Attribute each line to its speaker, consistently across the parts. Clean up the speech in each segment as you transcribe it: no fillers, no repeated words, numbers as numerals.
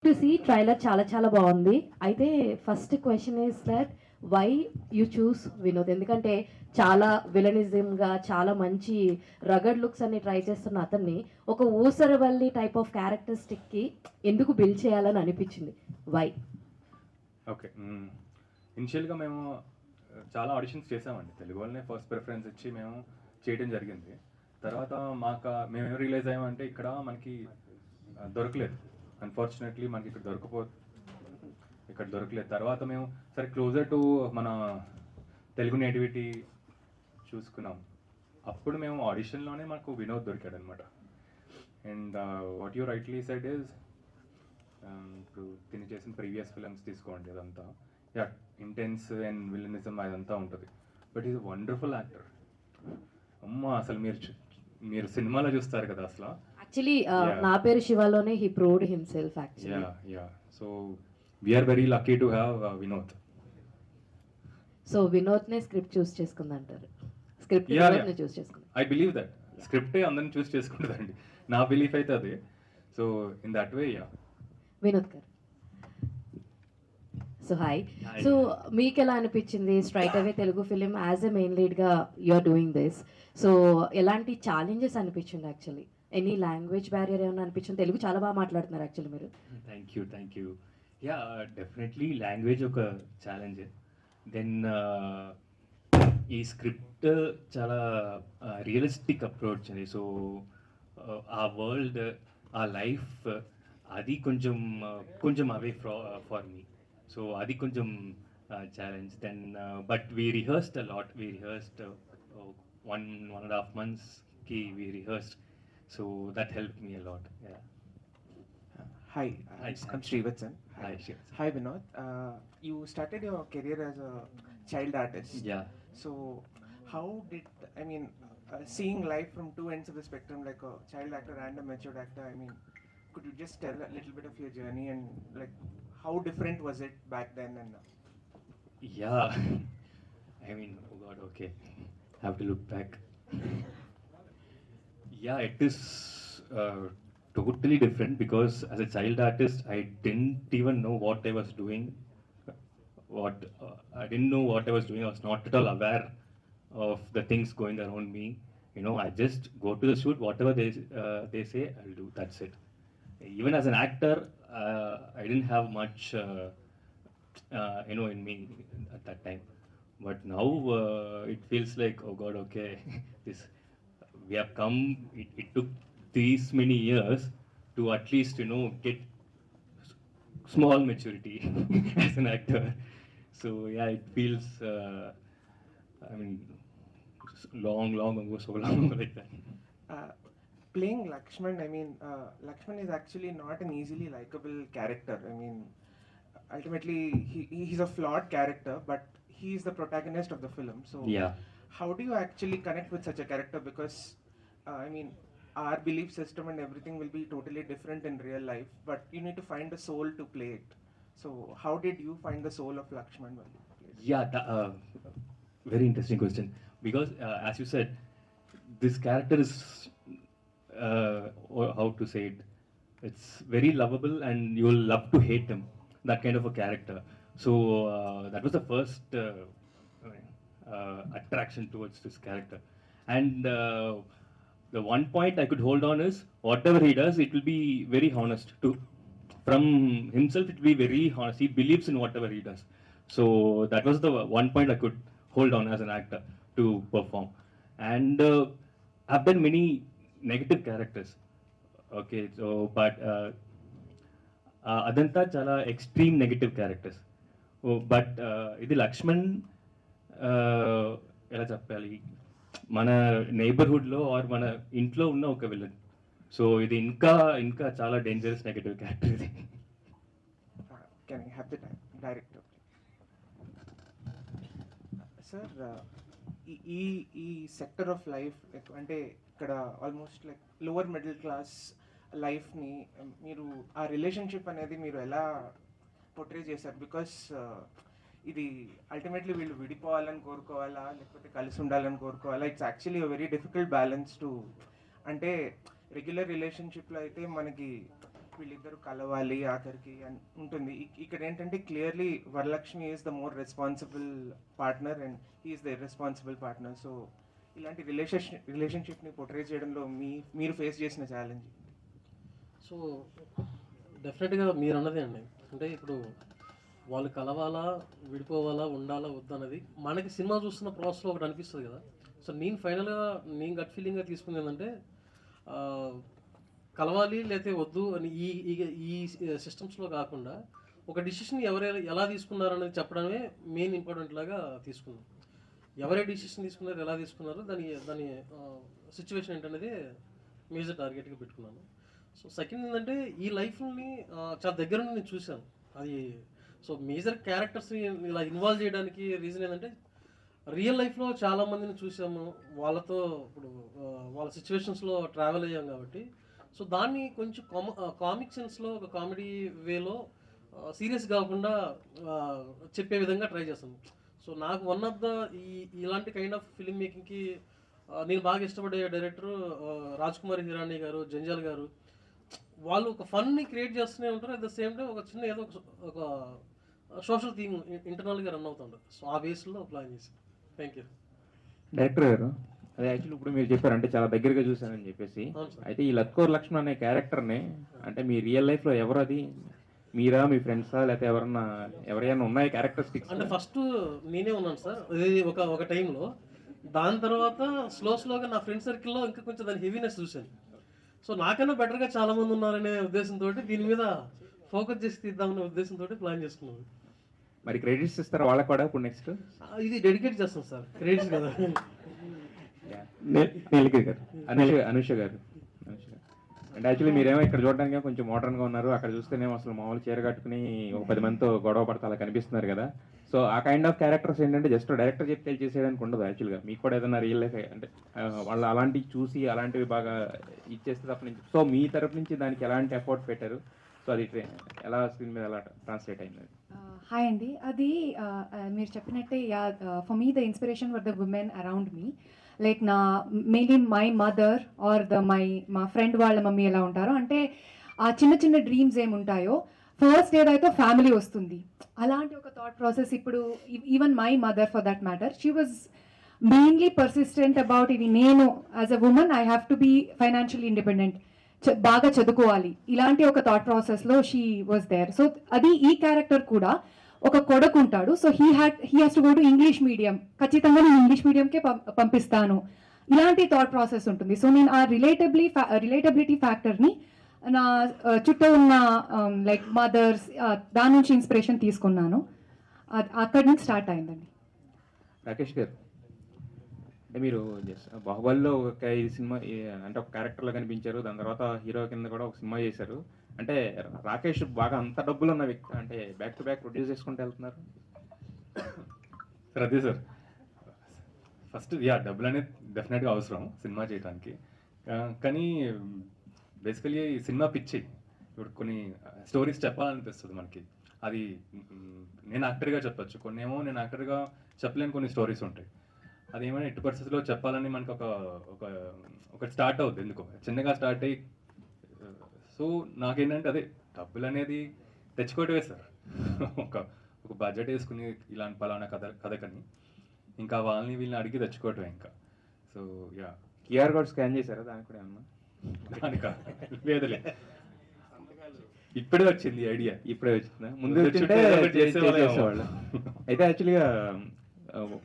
Speaker 1: To see trailer చాలా చాలా బాగుంది. అయితే first question is that why you choose Vinod? ఎందుకంటే చాలా విలనిజంగా చాలా మంచి రగడ్ లుక్స్ అన్ని ట్రై చేస్తున్న అతన్ని ఒక ఊసరవల్లి టైప్ ఆఫ్ క్యారెక్టరిస్టిక్కి ఎందుకు బిల్డ్ చేయాలని అనిపించింది? వై?
Speaker 2: ఓకే. ఇనిషియల్‌గా మేము చాలా ఆడిషన్స్ చేసామండి. తెలుగు వాళ్ళనే ఫస్ట్ ప్రిఫరెన్స్ ఇచ్చి మేము చేయడం జరిగింది. తర్వాత మేమేం రియలైజ్ అయ్యామంటే ఇక్కడ మనకి దొరకలేదు. అన్‌ఫార్చునేట్‌లీ మనకి ఇక్కడ దొరకలేదు. తర్వాత మేము సరే క్లోజర్ టు మన తెలుగు నేటివిటీ చూసుకున్నాం. అప్పుడు మేము ఆడిషన్‌లోనే మాకు వినోద్ దొరికాడనమాట. And what you rightly said is ఇప్పుడు తిని చేసిన ప్రీవియస్ ఫిల్మ్స్ తీసుకోండి, అదంతా యా ఇంటెన్స్ అండ్ విలనిజం అదంతా ఉంటుంది. But is wonderful actor. అమ్మ అసలు మీరు సినిమాలో చూస్తారు కదా అసలు.
Speaker 1: యాక్చువల్లీ నా పేరు శివలోనే he proved himself actually.
Speaker 2: Yeah so we are very lucky to have Vinod.
Speaker 1: So వినోద్నే స్క్రిప్ట్ చూస్ చేసుకుందంటారు? స్క్రిప్ట్ వినోద్నే చూస్ చేసుకుంది.
Speaker 2: ఐ బిలీవ్ దట్ స్క్రిప్టే అందరిని చూస్ చేసుకుంటుందండి. నా బిలీఫ్ అయితే అదే. So in that way yeah.
Speaker 1: Vinod garu, so hi. So మీకు ఎలా అనిపించింది straight away Telugu film as a main లీడ్గా యూఆర్ డూయింగ్ దిస్? సో ఎలాంటి ఛాలెంజెస్ అనిపించింది యాక్చువల్లీ? ఎనీ లాంగ్వేజ్ బ్యారియర్ ఏమైనా అనిపించింది? తెలుగు చాలా బాగా మాట్లాడుతున్నారు యాక్చువల్లీ మీరు.
Speaker 3: Thank you. Yeah, definitely language ఒక ఛాలెంజ్. దెన్ ఈ స్క్రిప్ట్ చాలా రియలిస్టిక్ అప్రోచ్ అండి. సో ఆ వరల్డ్, ఆ లైఫ్, అది కొంచెం అవే ఫార్ మీ. సో అది కొంచెం challenge. Then but we rehearsed a lot. We rehearsed 1.5 monthsకి we rehearsed. So that helped me a lot. Yeah.
Speaker 4: Hi,
Speaker 3: Hi,
Speaker 4: I'm Srivatsan.
Speaker 3: Hi, Srivatsan.
Speaker 4: Hi, Vinod. You started your career as a child artist.
Speaker 3: Yeah.
Speaker 4: So, how did seeing life from two ends of the spectrum, like a child actor and a matured actor? I mean, could you just tell a little bit of your journey and like how different was it back then and now?
Speaker 3: Yeah. I mean, oh God, okay. I have to look back. Yeah, it is totally different because as a child artist, I didn't even know what I was doing. I didn't know what I was doing. I was not at all aware of the things going around me. You know, I just go to the shoot, whatever they say, I'll do. That's it. Even as an actor, I didn't have much, in me at that time. But now it feels like, oh God, okay, this. We have come, it took these many years to at least, get small maturity as an actor. So yeah, it feels, long ago, so long like that.
Speaker 4: Playing Lakshman, Lakshman is actually not an easily likable character. I mean, ultimately, he's a flawed character, but he's the protagonist of the film. So
Speaker 3: Yeah.
Speaker 4: how do you actually connect with such a character? Because our belief system and everything will be totally different in real life, but you need to find a soul to play it. So how did you find the soul of Lakshman when you played it?
Speaker 3: Yeah, very interesting question. Because as you said, this character is, or how to say it, it's very lovable and you'll love to hate him, that kind of a character. So that was the first attraction towards this character. And the one point I could hold on is whatever he does, it will be very honest too. From himself, it will be very honest. He believes in whatever he does. So that was the one point I could hold on as an actor to perform. And I've done many negative characters. Okay, so but అదంతా చాలా extreme negative characters. But ఇది లక్ష్మణ్, ఎలా చెప్పాలి, మన నైబర్హుడ్లో are మన ఇంట్లో ఉన్న ఒక విలన్. సో ఇది ఇంకా చాలా డేంజరస్ నెగటివ్ క్యారెక్టర్ ఇది.
Speaker 4: Can I have the director, sir? ఈ సెక్టర్ ఆఫ్ లైఫ్ అంటే ఇక్కడ almost like lower middle class లైఫ్ని మీరు ఆ రిలేషన్షిప్ అనేది మీరు ఎలా పోర్ట్రే చేశారు? బికాస్ ఇది అల్టిమేట్లీ వీళ్ళు విడిపోవాలని కోరుకోవాలా లేకపోతే కలిసి ఉండాలని కోరుకోవాలా? It's actually very difficult balance to, అంటే రెగ్యులర్ రిలేషన్షిప్లో అయితే మనకి వీళ్ళిద్దరు కలవాలి ఆఖరికి అని ఉంటుంది. ఇక్కడ ఏంటంటే clearly Varalakshmi is the more responsible partner and he's the irresponsible partner. So ఇలాంటి రిలేషన్షిప్ని పోర్ట్రే చేయడంలో మీరు ఫేస్ చేసిన ఛాలెంజ్?
Speaker 5: సో డెఫినెట్గా మీరు అన్నదే అండి. అంటే ఇప్పుడు వాళ్ళు కలవాలా, విడిపోవాలా, ఉండాలా, వద్దన్నది మనకి సినిమా చూస్తున్న ప్రాసెస్లో ఒకటి అనిపిస్తుంది కదా. సో నేను ఫైనల్గా నేను గట్ ఫీలింగ్గా తీసుకుంది ఏంటంటే కలవాలి లేకపోతే వద్దు అని ఈ సిస్టమ్స్లో కాకుండా ఒక డిసిషన్ ఎలా తీసుకున్నారనేది చెప్పడమే మెయిన్ ఇంపార్టెంట్ లాగా తీసుకున్నాం. ఎవరే డిసిషన్ తీసుకున్నారు, ఎలా తీసుకున్నారు, దాని సిచ్యువేషన్ ఏంటనేది మేజర్ టార్గెట్గా పెట్టుకున్నాను. సో సెకండ్ ఏంటంటే ఈ లైఫ్ని చాలా దగ్గర నుండి నేను చూశాను. అది సో మేజర్ క్యారెక్టర్స్ని ఇలా ఇన్వాల్వ్ చేయడానికి రీజన్ ఏంటంటే రియల్ లైఫ్లో చాలామందిని చూసాము, వాళ్ళతో ఇప్పుడు వాళ్ళ సిచ్యువేషన్స్లో ట్రావెల్ అయ్యాం కాబట్టి సో దాన్ని కొంచెం కామిక్ సెన్స్లో ఒక కామెడీ వేలో సీరియస్ కాకుండా చెప్పే విధంగా ట్రై చేస్తాను. సో నాకు వన్ ఆఫ్ ద ఇలాంటి కైండ్ ఆఫ్ ఫిల్మ్ మేకింగ్కి నేను బాగా ఇష్టపడే డైరెక్టర్ రాజ్కుమార్ హిరానీ గారు, జంజాల్ గారు. వాళ్ళు ఒక ఫన్ని క్రియేట్ చేస్తూనే ఉంటారు, అట్ ద సేమ్ టైం ఒక చిన్న ఏదో ఒక సోషల్ థీమ్ ఇంటర్నల్గా రన్ అవుతుంటారు. సో ఆ బేస్లో ప్లాన్ చేసి. Thank you.
Speaker 6: డైరెక్టర్ గారు, అదే యాక్చువల్లీ ఇప్పుడు మీరు చెప్పారు అంటే చాలా దగ్గరగా చూశానని చెప్పేసి,
Speaker 5: అవును సార్.
Speaker 6: అయితే ఈ లత్కోర్ లక్ష్మణ్ అనే క్యారెక్టర్ని అంటే మీ రియల్ లైఫ్లో ఎవరు అది? మీరా, మీ ఫ్రెండ్సా, లేకపోతే ఎవరైనా ఉన్నాయి క్యారెక్టరిస్టిక్స్?
Speaker 5: అంటే ఫస్ట్ నేనే ఉన్నాను సార్ ఇది ఒక టైంలో. దాని తర్వాత స్లోగా నా ఫ్రెండ్ సర్కిల్లో ఇంకా కొంచెం దాని హెవీనెస్ చూశాను. సో నాకన్నా బెటర్గా చాలామంది ఉన్నారనే ఉద్దేశంతో దీని మీద ఫోకస్ చేసి తీద్దామనే ఉద్దేశంతో ప్లాన్ చేసుకున్నాను.
Speaker 6: మరి క్రెడిట్స్ ఇస్తారా వాళ్ళకి కూడా ఇప్పుడు నెక్స్ట్?
Speaker 5: ఇది డెడికేట్ చేస్తాం సార్, క్రెడిట్స్ కదా.
Speaker 6: నీలగిరి గారు, అనుష గారు. అంటే యాక్చువల్లీ మీరేమో ఇక్కడ చూడడానికి కొంచెం మోడర్న్గా ఉన్నారు, అక్కడ చూస్తేనేమో అసలు మామూలు చీర కట్టుకుని ఒక 10 మందితో గొడవ పడతా అలా కనిపిస్తున్నారు కదా. సో ఆ కైండ్ ఆఫ్ క్యారెక్టర్స్ ఏంటంటే జస్ట్ డైరెక్టర్ చెప్తే చేసేయడానికి ఉండదు. యాక్చువల్గా మీకు కూడా ఏదైనా రియల్ లైఫ్ అంటే వాళ్ళు అలాంటివి చూసి అలాంటివి బాగా ఇచ్చేస్తే తప్ప నుంచి, సో మీ తరపు నుంచి దానికి ఎలాంటి ఎఫర్ట్ పెట్టారు? సో అది ఎలా స్క్రీన్ మీద ఎలా ట్రాన్స్లేట్ అయింది?
Speaker 7: హాయ్ అండి. అది మీరు చెప్పినట్టే for me the inspiration were the women around me. Like mainly my mother or మా ఫ్రెండ్ వాళ్ళ మమ్మీ ఎలా ఉంటారో, అంటే ఆ చిన్న చిన్న డ్రీమ్స్ ఏముంటాయో ఫస్ట్ ఏదైతే ఫ్యామిలీ వస్తుంది, అలాంటి ఒక థాట్ ప్రాసెస్. ఇప్పుడు even my mother for that matter, she was mainly persistent about ఇది. నేను as a woman I have to be financially independent, బాగా చదువుకోవాలి, ఇలాంటి ఒక థాట్ ప్రాసెస్లో షీ వాజ్ దేర్. సో అది ఈ క్యారెక్టర్ కూడా ఒక కొడుకు ఉంటాడు. So he has to go to English medium, ఖచ్చితంగా నేను ఇంగ్లీష్ మీడియంకే పంపిస్తాను, ఇలాంటి థాట్ ప్రాసెస్ ఉంటుంది. సో నేను ఆ రిలేటబిలిటీ ఫ్యాక్టర్ని నా చుట్టూ ఉన్న లైక్ మదర్స్ దాని నుంచి ఇన్స్పిరేషన్ తీసుకున్నాను. అక్కడి నుంచి స్టార్ట్ అయిందండి.
Speaker 6: రాకేష్ గారు, అంటే మీరు బాహుబలిలో ఒక ఈ సినిమా అంటే ఒక క్యారెక్టర్లో కనిపించారు, దాని తర్వాత హీరో కింద కూడా ఒక సినిమా చేశారు. అంటే రాకేష్ బాగా అంత డబ్బులు ఉన్న వ్యక్తి, అంటే బ్యాక్ టు బ్యాక్ ప్రొడ్యూస్ చేసుకుంటూ వెళ్తున్నారు.
Speaker 2: సార్ అదే సార్, ఫస్ట్ డబ్బులు అనేది డెఫినెట్గా అవసరం సినిమా చేయడానికి. కానీ బేసికలీ సినిమా పిచ్చి. ఇప్పుడు కొన్ని స్టోరీస్ చెప్పాలనిపిస్తుంది మనకి, అది నేను యాక్టర్గా చెప్పచ్చు, కొన్ని ఏమో నేను యాక్టర్గా చెప్పలేని కొన్ని స్టోరీస్ ఉంటాయి. అది ఏమైనా ఎట్టి పరిస్థితుల్లో చెప్పాలని మనకు ఒక స్టార్ట్ అవుతుంది, ఎందుకో చిన్నగా స్టార్ట్ అయ్యి. సో నాకేంటంటే అదే డబ్బులు అనేది తెచ్చుకోవటమే సార్. ఒక బడ్జెట్ వేసుకుని ఇలాంటి పలానా కథకని ఇంకా వీళ్ళని అడిగి తెచ్చుకోవటమే ఇంకా. సో
Speaker 6: క్యూఆర్ కోడ్ స్కాన్ చేశారా దానికి కూడా ఏమన్నా?
Speaker 2: దానిక లేదులే, ఇప్పుడే వచ్చింది ఐడియా.
Speaker 6: ఇప్పుడే వచ్చిందా? ముందు చేసేవాళ్ళు. అయితే యాక్చువల్గా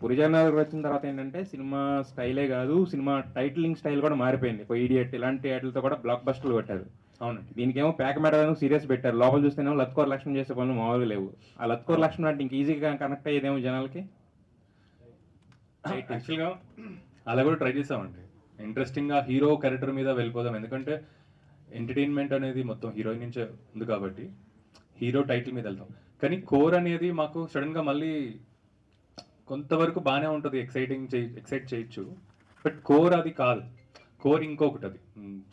Speaker 6: పురిజనగర్ వచ్చిన తర్వాత ఏంటంటే సినిమా స్టైలే కాదు, సినిమా టైటిలింగ్ స్టైల్ కూడా మారిపోయింది. ఒక ఇడియట్ ఇలాంటి వాటితో కూడా బ్లాక్ బస్టర్లు కొట్టారు.
Speaker 2: అవును,
Speaker 6: దీనికేమో ప్యాక్ మేడం సీరియస్ పెట్టారు, లోపల చూస్తేనేమో లత్కోర్ లక్ష్మణ్ చేసే పనులు మామూలుగా లేవు. ఆ లత్కోర్ లక్ష్మణ్ అంటే ఇంక ఈజీగా కనెక్ట్ అయ్యేదేమో జనాలకి.
Speaker 2: యాక్చువల్గా అలా కూడా ట్రై చేసామండి. ఇంట్రెస్టింగ్గా హీరో క్యారెక్టర్ మీద వెళ్ళిపోదాం, ఎందుకంటే ఎంటర్టైన్మెంట్ అనేది మొత్తం హీరోయిన్ నుంచే ఉంది కాబట్టి హీరో టైటిల్ మీద వెళ్తాం. కానీ కోర్ అనేది మాకు సడన్గా మళ్ళీ కొంతవరకు బాగానే ఉంటుంది, ఎక్సైట్ చేయొచ్చు. బట్ కోర్ అది కాదు, కోర్ ఇంకొకటి అది.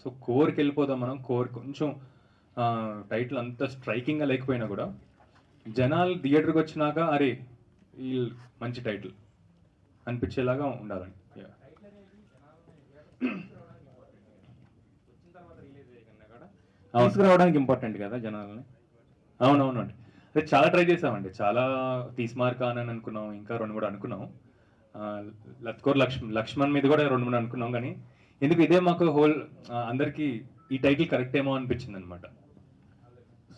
Speaker 2: సో కోర్కి వెళ్ళిపోదాం మనం. కోర్ కొంచెం టైటిల్ అంత స్ట్రైకింగ్గా లేకపోయినా కూడా జనాలు థియేటర్కి వచ్చినాక అరే ఈ మంచి టైటిల్ అనిపించేలాగా ఉండాలని.
Speaker 6: తీసుకురావడానికి ఇంపార్టెంట్ కదా జనాలని.
Speaker 2: అవునవునండి, అదే చాలా ట్రై చేసామండి, చాలా తీస్మార్క్ అని అనుకున్నాం, ఇంకా 2-3 అనుకున్నాం. లత్కోర్ లక్ష్మణ్ మీద కూడా 2-3 అనుకున్నాం, కానీ ఎందుకు ఇదే మాకు హోల్ అందరికీ ఈ టైటిల్ కరెక్ట్ ఏమో అనిపించింది అనమాట.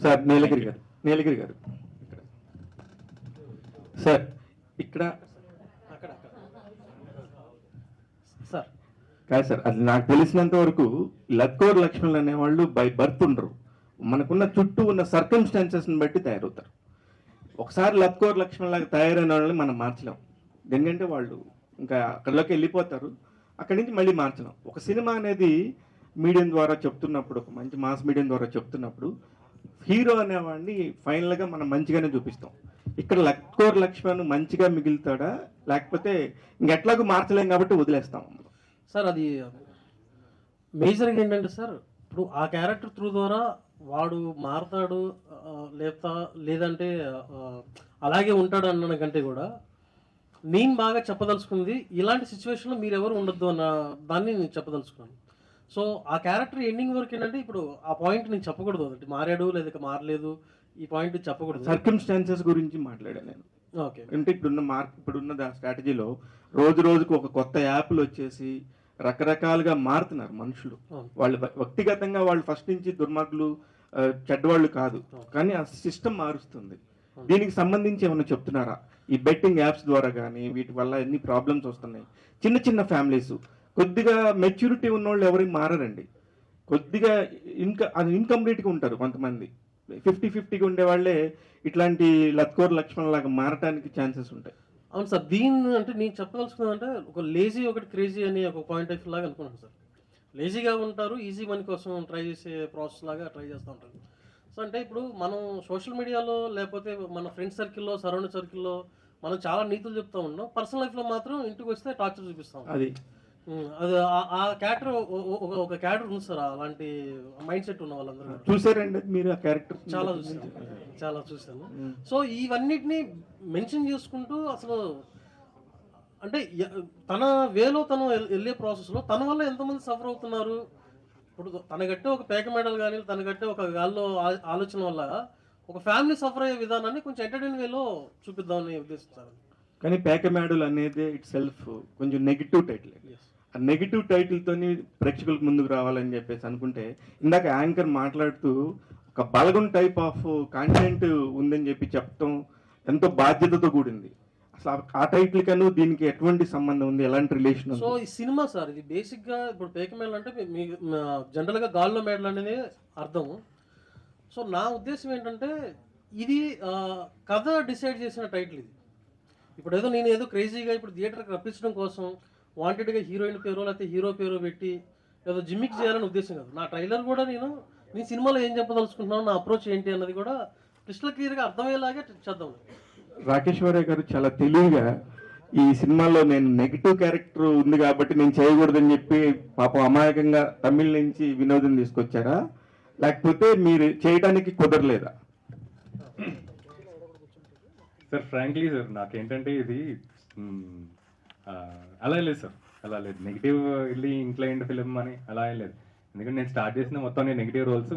Speaker 8: సార్ నీలగిరి గారు సార్ ఇక్కడ
Speaker 5: అక్కడ సార్
Speaker 8: కాదు సార్, అది నాకు తెలిసినంత వరకు లత్కోర్ లక్ష్మణులు అనేవాళ్ళు బై బర్త్ ఉండరు, మనకున్న చుట్టూ ఉన్న సర్కమ్స్టాన్సెస్ని బట్టి తయారవుతారు. ఒకసారి లత్కోర్ లక్ష్మణులాగా తయారైన వాళ్ళని మనం మార్చలేం, ఎందుకంటే వాళ్ళు ఇంకా అక్కడిలోకి వెళ్ళిపోతారు, అక్కడి నుంచి మళ్ళీ మార్చలేం. ఒక సినిమా అనేది మీడియం ద్వారా చెప్తున్నప్పుడు, ఒక మంచి మాస్ మీడియం ద్వారా చెప్తున్నప్పుడు హీరో అనేవాడిని ఫైనల్గా మనం మంచిగానే చూపిస్తాం. ఇక్కడ లత్కోర్ లక్ష్మణ్ మంచిగా మిగులుతాడా, లేకపోతే ఇంకెట్లాగూ మార్చలేం కాబట్టి వదిలేస్తాం
Speaker 5: సార్? అది మేజర్గా ఏంటంటే సార్, ఇప్పుడు ఆ క్యారెక్టర్ త్రూ ద్వారా వాడు మారతాడు లేదంటే అలాగే ఉంటాడు అన్న కంటే కూడా నేను బాగా చెప్పదలుచుకుంది ఇలాంటి సిచ్యువేషన్లో మీరు ఎవరు ఉండొద్దు అన్న దాన్ని నేను చెప్పదలుచుకున్నాను. సో ఆ క్యారెక్టర్ ఎండింగ్ వరకు ఏంటంటే ఇప్పుడు ఆ పాయింట్ నేను చెప్పకూడదు, అంటే మారాడు లేదా మారలేదు ఈ పాయింట్ చెప్పకూడదు.
Speaker 8: సర్కమ్స్టాన్సెస్ గురించి మాట్లాడాను నేను.
Speaker 5: ఓకే,
Speaker 8: అంటే ఇప్పుడున్న స్ట్రాటజీలో రోజు రోజుకు ఒక కొత్త యాప్లు వచ్చేసి రకరకాలుగా మారుతున్నారు మనుషులు. వాళ్ళు వ్యక్తిగతంగా వాళ్ళు ఫస్ట్ నుంచి దుర్మార్గులు చెడ్డవాళ్ళు కాదు, కానీ ఆ సిస్టమ్ మారుస్తుంది. దీనికి సంబంధించి ఏమైనా చెప్తున్నారా? ఈ బెట్టింగ్ యాప్స్ ద్వారా కానీ వీటి వల్ల ఎన్ని ప్రాబ్లమ్స్ వస్తున్నాయి. చిన్న చిన్న ఫ్యామిలీస్, కొద్దిగా మెచ్యూరిటీ ఉన్నోళ్ళు ఎవరికి మారారండి, కొద్దిగా ఇన్కంప్లీట్గా ఉంటారు కొంతమంది. 50-50గా ఉండే వాళ్ళే ఇట్లాంటి లత్కోర్ లక్ష్మణ్ లాగా మారటానికి ఛాన్సెస్ ఉంటాయి.
Speaker 5: అవును సార్, దీన్ని అంటే నేను చెప్పదలుచుకున్నదంటే ఒక లేజీ ఒకటి క్రేజీ అని ఒక పాయింట్ ఆఫ్ లాగా అనుకున్నాను సార్. లేజీగా ఉంటారు, ఈజీ మనీ కోసం ట్రై చేసే ప్రాసెస్ లాగా ట్రై చేస్తూ ఉంటారు. సో అంటే ఇప్పుడు మనం సోషల్ మీడియాలో లేకపోతే మన ఫ్రెండ్ సర్కిల్లో సరౌండ్ సర్కిల్లో మనం చాలా నీతులు చెప్తూ ఉన్నాం, పర్సనల్ లైఫ్లో మాత్రం ఇంటికి వస్తే టార్చర్ చూపిస్తాం.
Speaker 8: అది
Speaker 5: అది ఆ క్యారెక్టర్ ఒక క్యారెక్టర్ ఉంది సార్, అలాంటి మైండ్ సెట్ ఉన్న వాళ్ళందరూ
Speaker 8: చూసారండి మీరు ఆ క్యారెక్టర్?
Speaker 5: చాలా చూశాను. సో ఇవన్నిటిని మెన్షన్ చేసుకుంటూ అసలు అంటే తన వేలో తను వెళ్ళే ప్రాసెస్లో తన వల్ల ఎంతమంది సఫర్ అవుతున్నారు. ఇప్పుడు తన గట్టే ఒక పేక మెడల్ కానీ తన గట్టే ఒక గాల్లో ఆలోచన వల్ల ఒక ఫ్యామిలీ సఫర్ అయ్యే విధానాన్ని కొంచెం ఎంటర్టైన్ వేలో చూపిద్దామని ఉద్దేశించారు.
Speaker 8: కానీ పేక మేడల్ అనేది ఇట్ సెల్ఫ్ కొంచెం నెగిటివ్ టైటిల్. ఆ నెగిటివ్ టైటిల్తోని ప్రేక్షకులకు ముందుకు రావాలని చెప్పేసి అనుకుంటే, ఇందాక యాంకర్ మాట్లాడుతూ ఒక బలగం టైప్ ఆఫ్ కాంటెంట్ ఉందని చెప్పి చెప్పడం ఎంతో బాధ్యతతో కూడింది. అసలు ఆ టైటిల్ కను దీనికి ఎటువంటి సంబంధం ఉంది, ఎలాంటి రిలేషన్ ఉంది?
Speaker 5: సో ఈ సినిమా సార్ ఇది బేసిక్గా ఇప్పుడు పేక మేడల్ అంటే మీకు జనరల్గా గాల్లో మేడల్ అనేది అర్థం. సో నా ఉద్దేశం ఏంటంటే ఇది కథ డిసైడ్ చేసిన టైటిల్ ఇది. ఇప్పుడు నేను ఏదో క్రేజీగా ఇప్పుడు థియేటర్కి రప్పించడం కోసం వాంటెడ్గా హీరోయిన్ పేరు లేకపోతే హీరో పేరు పెట్టి ఏదో జిమ్మిక్ చేయాలని ఉద్దేశం కాదు. నా ట్రైలర్ కూడా నేను సినిమాలో ఏం చెప్పదలుచుకుంటున్నాను, నా అప్రోచ్ ఏంటి అన్నది కూడా క్రిస్టల్ క్లియర్గా అర్థమయ్యేలాగే చేద్దాం.
Speaker 8: రాకేశ్వరయ్య గారు చాలా తెలివిగా ఈ సినిమాలో నేను నెగిటివ్ క్యారెక్టర్ ఉంది కాబట్టి నేను చేయకూడదని చెప్పి పాపం అమాయకంగా తమిళ నుంచి వినోదం తీసుకొచ్చారా, లేకపోతే మీరు చేయడానికి కుదరలేదా?
Speaker 2: సార్ ఫ్రాంక్లీ సార్ నాకేంటంటే ఇది అలా లేదు సార్, అలా లేదు. నెగిటివ్ వెళ్ళి ఇంక్లైండ్ ఫిలిం అని అలా ఏం లేదు. ఎందుకంటే నేను స్టార్ట్ చేసిన మొత్తం నేను నెగిటివ్ రోల్స్.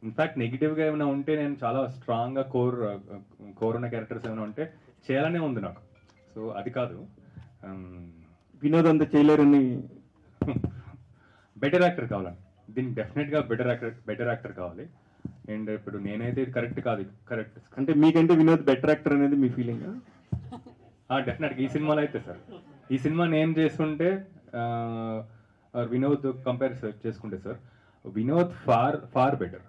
Speaker 2: ఇన్ఫ్యాక్ట్ నెగిటివ్గా ఏమైనా ఉంటే నేను చాలా స్ట్రాంగ్గా కోర్ ఉన్న క్యారెక్టర్స్ ఏమైనా ఉంటే చేయాలనే ఉంది నాకు. సో అది కాదు,
Speaker 8: వినోద్ అంతా చేయలేరని
Speaker 2: బెటర్ యాక్టర్ కావాలండి. దీనికి డెఫినెట్గా బెటర్ యాక్టర్ కావాలి. అండ్ ఇప్పుడు నేనైతే ఇది కరెక్ట్ కాదు, కరెక్ట్
Speaker 8: అంటే మీకంటే వినోద్ బెటర్ యాక్టర్ అనేది మీ ఫీలింగ్?
Speaker 2: డెఫినెట్గా ఈ సినిమాలో అయితే సార్, ఈ సినిమా నేను చేసుకుంటే వినోద్ కంపేర్ చేసుకుంటే sir Vinod far better.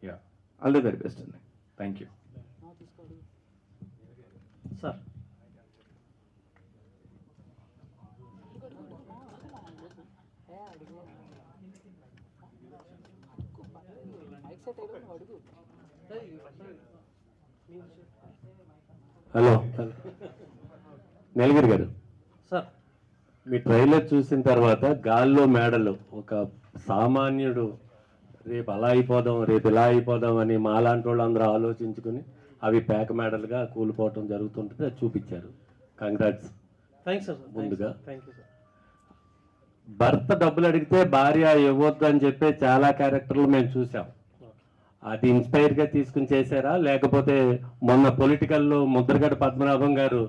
Speaker 2: Yeah,
Speaker 8: all the very best అండి.
Speaker 2: Thank you
Speaker 5: sir.
Speaker 9: Hello Nilagiri garu,
Speaker 5: sir
Speaker 9: me trailer చూసిన తర్వాత గాల్లో మేడలు ఒక సామాన్యుడు రేపు అలా అయిపోదాం రేపు ఇలా అయిపోదాం అని మాలాంటి వాళ్ళు అందరూ ఆలోచించుకుని అవి పేక మేడలుగా కూలిపోవటం జరుగుతుంటుంది, అది చూపించారు. Congrats
Speaker 5: thanks sir.
Speaker 9: ముందుగా
Speaker 5: థ్యాంక్ యూ సార్.
Speaker 9: భర్త డబ్బులు అడిగితే భార్య ఇవ్వద్దు అని చెప్పే చాలా క్యారెక్టర్లు మేము చూసాం. అది ఇన్స్పైర్గా తీసుకుని చేశారా, లేకపోతే మొన్న పొలిటికల్లో ముద్రగడ పద్మనాభం గారు